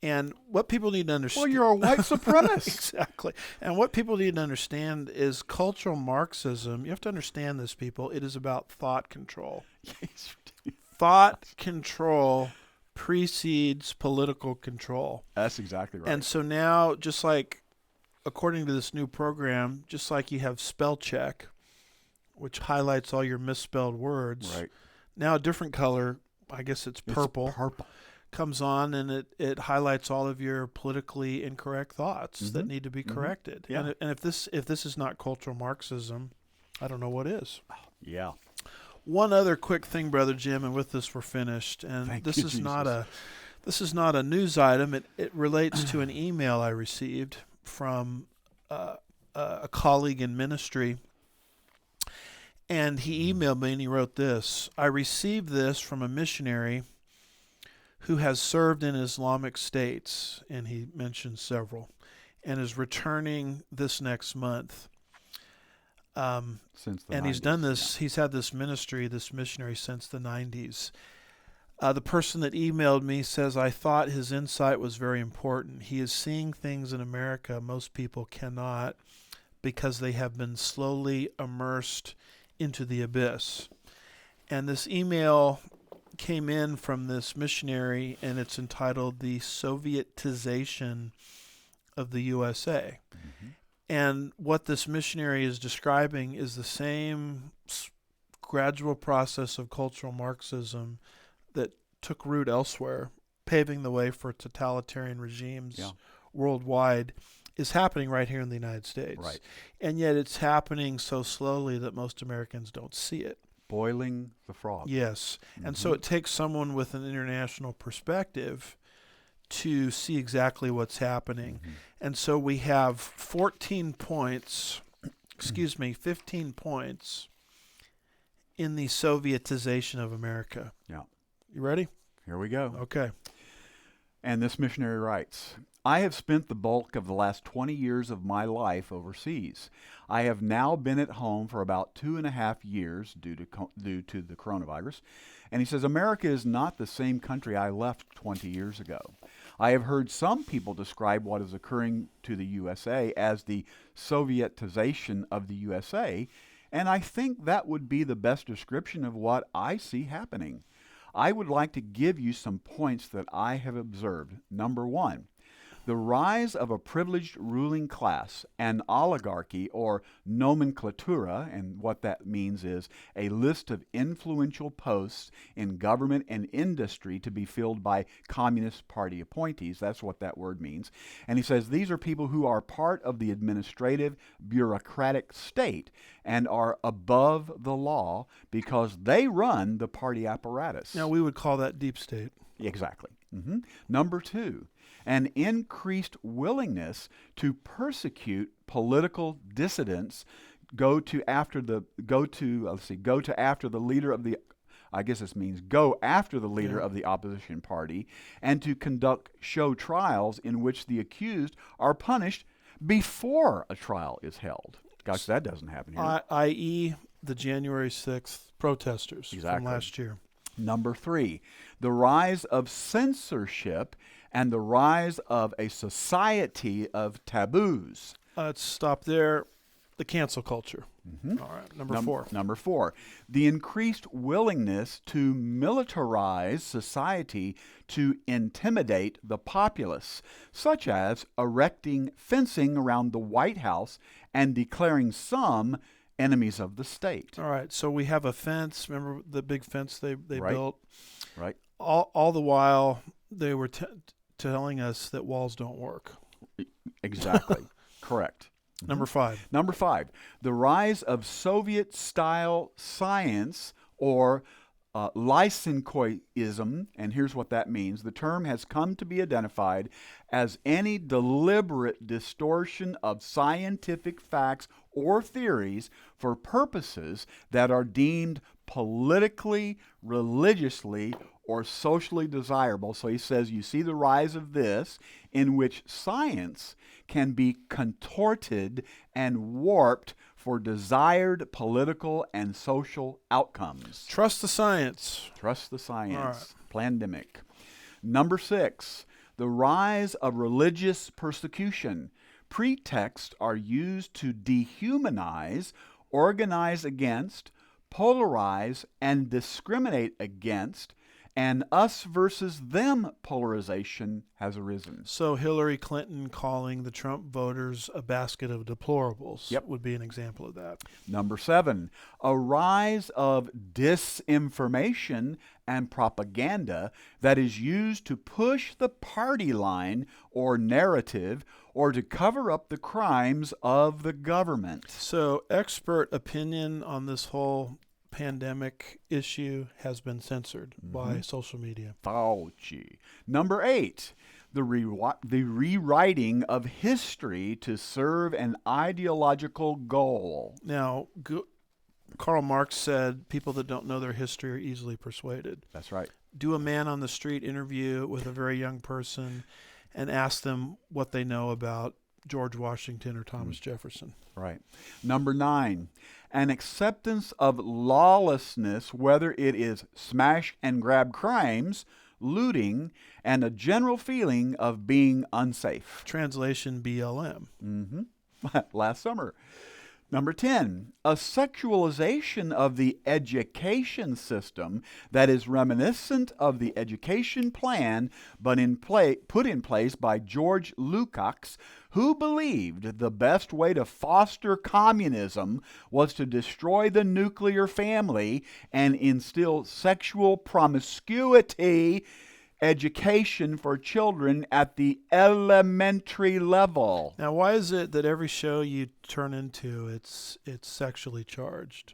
And what people need to understand... Well, you're a white supremacist. Exactly. And what people need to understand is cultural Marxism. You have to understand this, people. It is about thought control. Thought control precedes political control. That's exactly right. And so now, just like, according to this new program, just like you have spell check, which highlights all your misspelled words, right. Now a different color, I guess it's purple. It's purple. Comes on and it highlights all of your politically incorrect thoughts that need to be corrected. Yeah. And if this is not cultural Marxism, I don't know what is. Yeah. One other quick thing, Brother Jim, and with this we're finished. And Thank this you, is Jesus. not a news item. It relates to an email I received from a colleague in ministry. And he emailed me and he wrote this: "I received this from a missionary who has served in Islamic states," and he mentioned several, "and is returning this next month." Since the and 90s, he's done this, he's had this ministry, this missionary, since the 90s. The person that emailed me says, "I thought his insight was very important. He is seeing things in America most people cannot because they have been slowly immersed into the abyss." And this email came in from this missionary, and it's entitled "The Sovietization of the USA." And what this missionary is describing is the same gradual process of cultural Marxism that took root elsewhere, paving the way for totalitarian regimes worldwide, is happening right here in the United States. Right. And yet it's happening so slowly that most Americans don't see it. Boiling the frog. Yes. And so it takes someone with an international perspective to see exactly what's happening. And so we have 15 points in the Sovietization of America. Yeah. You ready? Here we go. Okay. And this missionary writes, "I have spent the bulk of the last 20 years of my life overseas. I have now been at home for about 2.5 years due to the coronavirus." And he says, "America is not the same country I left 20 years ago. I have heard some people describe what is occurring to the USA as the Sovietization of the USA, and I think that would be the best description of what I see happening. I would like to give you some points that I have observed. Number one, the rise of a privileged ruling class, an oligarchy or nomenklatura, and what that means is a list of influential posts in government and industry to be filled by Communist Party appointees." That's what that word means. And he says these are people who are part of the administrative, bureaucratic state and are above the law because they run the party apparatus. Now, we would call that deep state. Exactly. Number two, an increased willingness to persecute political dissidents, go after the leader of the opposition party, and to conduct show trials in which the accused are punished before a trial is held. Gosh, that doesn't happen here. I.e. the January 6th protesters from last year. Number three, the rise of censorship and the rise of a society of taboos. Let's stop there. The cancel culture. All right, number 4. Number 4, the increased willingness to militarize society to intimidate the populace, such as erecting fencing around the White House and declaring some enemies of the state. All right, so we have a fence. Remember the big fence they Right. built? Right. All the while, they were telling us that walls don't work. Exactly. Correct. Number 5. Number 5, the rise of Soviet-style science or Lysenkoism, and here's what that means. The term has come to be identified as any deliberate distortion of scientific facts or theories for purposes that are deemed politically, religiously, or socially desirable. So he says you see the rise of this in which science can be contorted and warped for desired political and social outcomes. Trust the science. Trust the science. All right. Pandemic. Number 6, the rise of religious persecution. Pretexts are used to dehumanize, organize against, polarize, and discriminate against, and us versus them polarization has arisen. So Hillary Clinton calling the Trump voters a basket of deplorables would be an example of that. Number 7, a rise of disinformation and propaganda that is used to push the party line or narrative or to cover up the crimes of the government. So expert opinion on this whole pandemic issue has been censored by social media. Fauci. Number 8, the rewriting of history to serve an ideological goal. Now, Karl Marx said people that don't know their history are easily persuaded. That's right. Do a man on the street interview with a very young person and ask them what they know about George Washington or Thomas Jefferson. Right. Number 9, an acceptance of lawlessness, whether it is smash and grab crimes, looting, and a general feeling of being unsafe. Translation BLM. Last summer. Number 10, a sexualization of the education system that is reminiscent of the education plan but put in place by George Lukács, who believed the best way to foster communism was to destroy the nuclear family and instill sexual promiscuity education for children at the elementary level. Now, why is it that every show you turn into, it's sexually charged?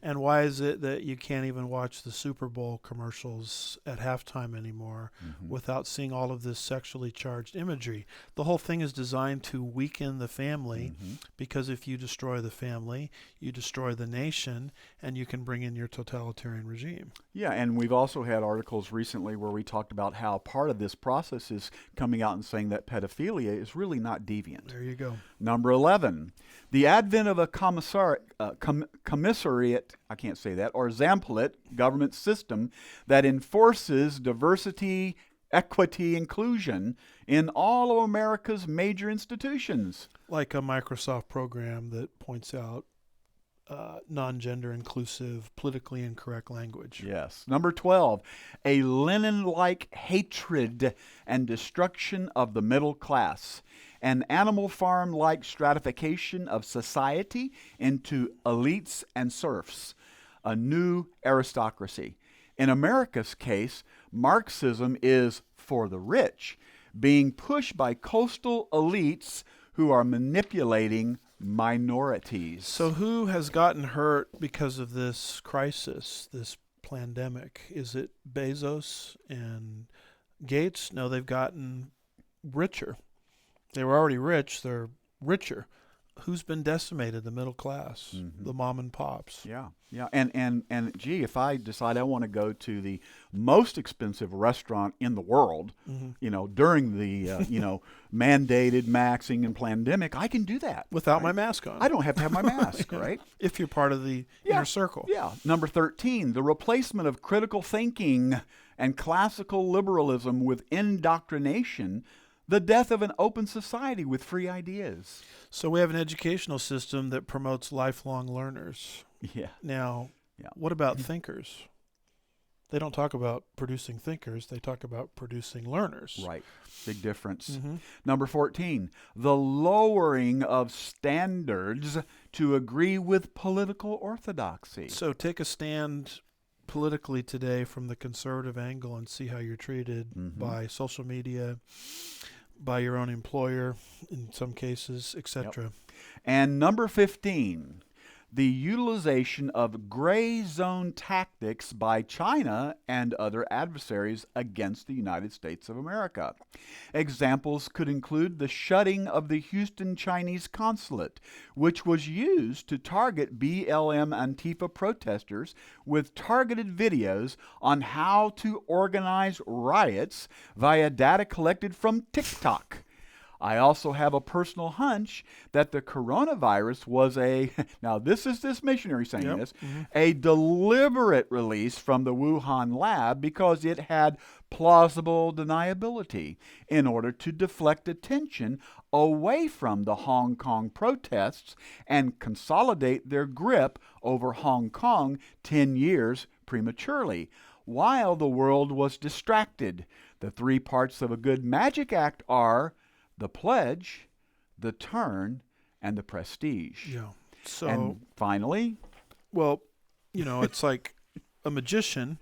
And why is it that you can't even watch the Super Bowl commercials at halftime anymore without seeing all of this sexually charged imagery? The whole thing is designed to weaken the family because if you destroy the family, you destroy the nation, and you can bring in your totalitarian regime. Yeah, and we've also had articles recently where we talked about how part of this process is coming out and saying that pedophilia is really not deviant. There you go. Number 11, the advent of a commissariat, I can't say that, or Zamplet government system that enforces diversity, equity, inclusion in all of America's major institutions. Like a Microsoft program that points out non-gender inclusive, politically incorrect language. Yes. Number 12, a Lenin-like hatred and destruction of the middle class. An Animal Farm-like stratification of society into elites and serfs. A new aristocracy. In America's case, Marxism is for the rich, being pushed by coastal elites who are manipulating minorities. So who has gotten hurt because of this crisis, this pandemic? Is it Bezos and Gates? No, they've gotten richer. They were already rich. They're richer. Who's been decimated? The middle class, the mom and pops. Yeah. And gee, if I decide I want to go to the most expensive restaurant in the world, during the mandated maxing and pandemic, I can do that Without my mask on. I don't have to have my mask, right? If you're part of the inner circle. Yeah. Number 13, the replacement of critical thinking and classical liberalism with indoctrination, the death of an open society with free ideas. So we have an educational system that promotes lifelong learners. Yeah. Now, Yeah. what about thinkers? They don't talk about producing thinkers. They talk about producing learners. Right. Big difference. Mm-hmm. Number 14, the lowering of standards to agree with political orthodoxy. So take a stand politically today from the conservative angle and see how you're treated by social media, by your own employer in some cases, etc. Yep. And number 15, the utilization of gray zone tactics by China and other adversaries against the United States of America. Examples could include the shutting of the Houston Chinese consulate, which was used to target BLM Antifa protesters with targeted videos on how to organize riots via data collected from TikTok. I also have a personal hunch that the coronavirus was now this is this missionary saying this, a deliberate release from the Wuhan lab because it had plausible deniability in order to deflect attention away from the Hong Kong protests and consolidate their grip over Hong Kong 10 years prematurely. While the world was distracted, the three parts of a good magic act are the pledge, the turn, and the prestige. Yeah. So, and finally, well, it's like a magician.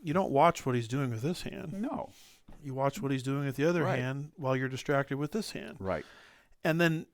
You don't watch what he's doing with this hand. no. You watch what he's doing with the other Right. hand while you're distracted with this hand. Right. And then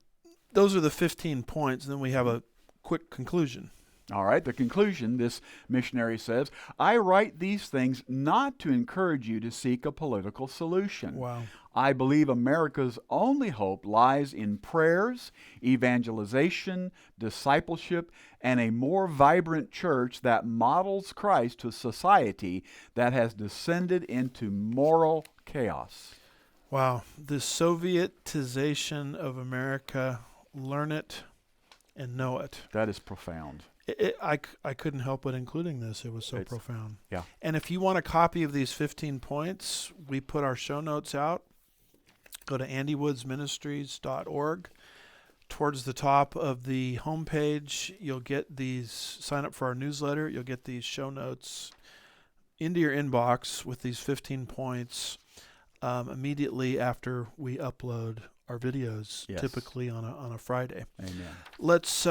those are the 15 points. And then we have a quick conclusion. All right, the conclusion, this missionary says, I write these things not to encourage you to seek a political solution. Wow. I believe America's only hope lies in prayers, evangelization, discipleship, and a more vibrant church that models Christ to society that has descended into moral chaos. Wow. The Sovietization of America, learn it and know it. That is profound. I couldn't help but including this. It was so profound. Yeah. And if you want a copy of these 15 points, we put our show notes out. Go to andywoodsministries.org. Towards the top of the homepage, you'll get these, sign up for our newsletter. You'll get these show notes into your inbox with these 15 points immediately after we upload our videos, typically on a Friday. Amen. Let's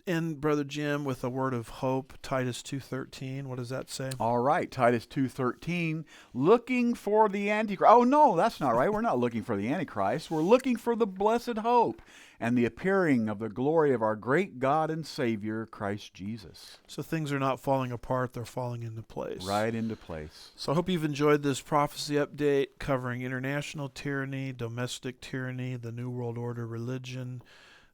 end, Brother Jim, with a word of hope. Titus 2:13. What does that say? All right, Titus 2:13, looking for the Antichrist. Oh, no, that's not right. We're not looking for the Antichrist. We're looking for the blessed hope and the appearing of the glory of our great God and Savior, Christ Jesus. So things are not falling apart. They're falling into place. Right into place. So I hope you've enjoyed this prophecy update covering international tyranny, domestic tyranny, the New World Order religion,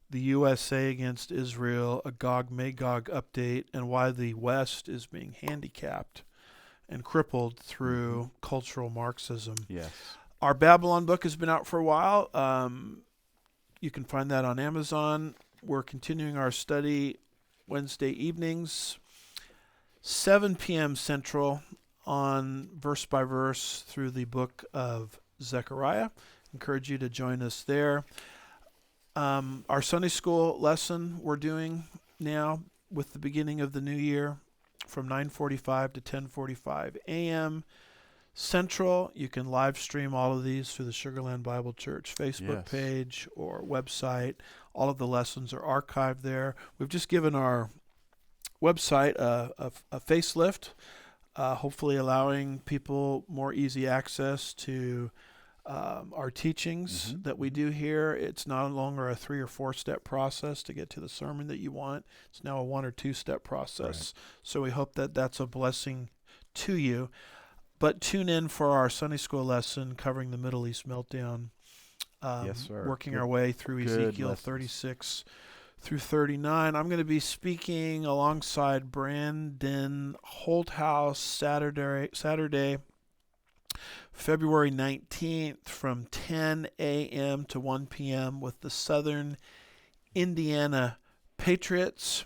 the USA against Israel, a Gog-Magog update, and why the West is being handicapped and crippled through cultural Marxism. Yes. Our Babylon book has been out for a while. You can find that on Amazon. We're continuing our study Wednesday evenings, 7 p.m. Central, on verse by verse through the book of Zechariah. Encourage you to join us there. Our Sunday school lesson we're doing now with the beginning of the new year from 9:45 to 10:45 a.m. Central. You can live stream all of these through the Sugarland Bible Church Facebook page or website. All of the lessons are archived there. We've just given our website a facelift, hopefully allowing people more easy access to our teachings that we do here. It's no longer a 3 or 4 step process to get to the sermon that you want. It's now a 1 or 2 step process. Right. So we hope that that's a blessing to you. But tune in for our Sunday school lesson covering the Middle East meltdown. Yes, sir. Working our way through Ezekiel 36 through 39. I'm going to be speaking alongside Brandon Holthouse Saturday, February 19th from 10 a.m. to 1 p.m. with the Southern Indiana Patriots.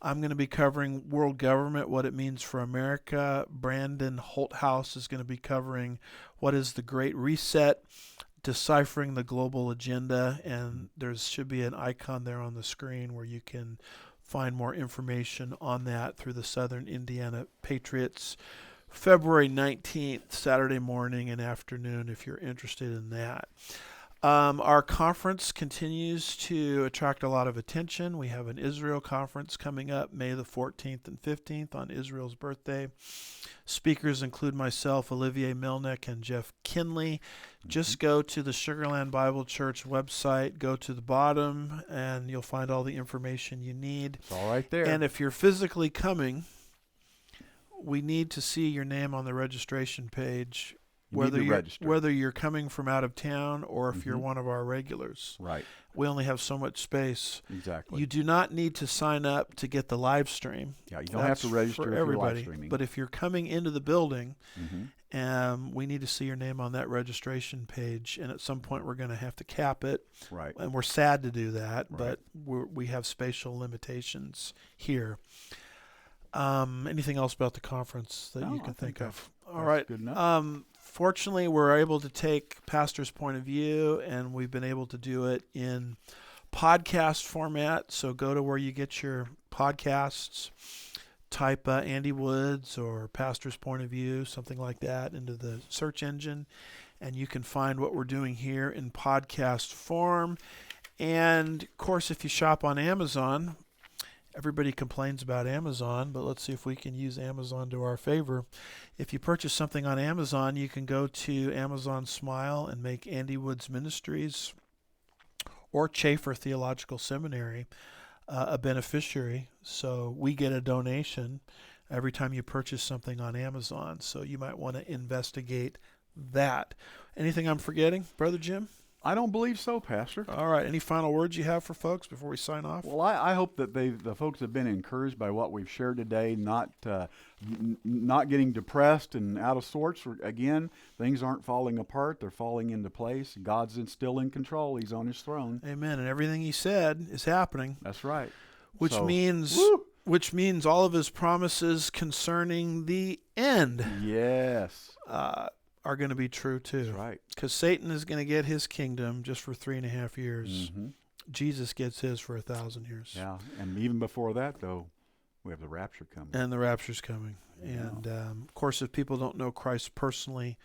I'm going to be covering world government, what it means for America. Brandon Holthouse is going to be covering what is the Great Reset, deciphering the global agenda, and there should be an icon there on the screen where you can find more information on that through the Southern Indiana Patriots. February 19th, Saturday morning and afternoon, if you're interested in that. Our conference continues to attract a lot of attention. We have an Israel conference coming up May the 14th and 15th on Israel's birthday. Speakers include myself, Olivier Milnick, and Jeff Kinley. Just go to the Sugarland Bible Church website, go to the bottom, and you'll find all the information you need. It's all right there. And if you're physically coming, we need to see your name on the registration page. Whether you're coming from out of town or if you're one of our regulars. Right. We only have so much space. Exactly. You do not need to sign up to get the live stream. Yeah, you don't have to register for if everybody. you're live streaming. But if you're coming into the building, we need to see your name on that registration page. And at some point, we're going to have to cap it. Right. And we're sad to do that, but we have spatial limitations here. Anything else about the conference that you can think of? All right. Good enough. Fortunately, we're able to take Pastor's point of view, and we've been able to do it in podcast format. So go to where you get your podcasts, type Andy Woods or Pastor's point of view, something like that, into the search engine, and you can find what we're doing here in podcast form. And, of course, if you shop on Amazon, everybody complains about Amazon, but let's see if we can use Amazon to our favor. If you purchase something on Amazon, you can go to Amazon Smile and make Andy Woods Ministries or Chafer Theological Seminary a beneficiary. So we get a donation every time you purchase something on Amazon. So you might want to investigate that. Anything I'm forgetting, Brother Jim? I don't believe so, Pastor. All right. Any final words you have for folks before we sign off? Well, I hope that the folks have been encouraged by what we've shared today, not getting depressed and out of sorts. Again, things aren't falling apart. They're falling into place. God's still in control. He's on his throne. Amen. And everything he said is happening. That's right. Which means all of his promises concerning the end Yes. are going to be true too. That's right. Because Satan is going to get his kingdom just for 3.5 years. Jesus gets his for 1,000 years. Yeah, and even before that, though, we have the rapture coming. And the rapture's coming. Yeah. And, of course, if people don't know Christ personally,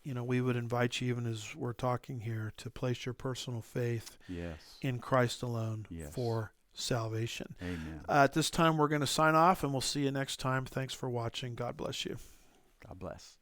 we would invite you, even as we're talking here, to place your personal faith in Christ alone for salvation. Amen. At this time, we're going to sign off, and we'll see you next time. Thanks for watching. God bless you. God bless.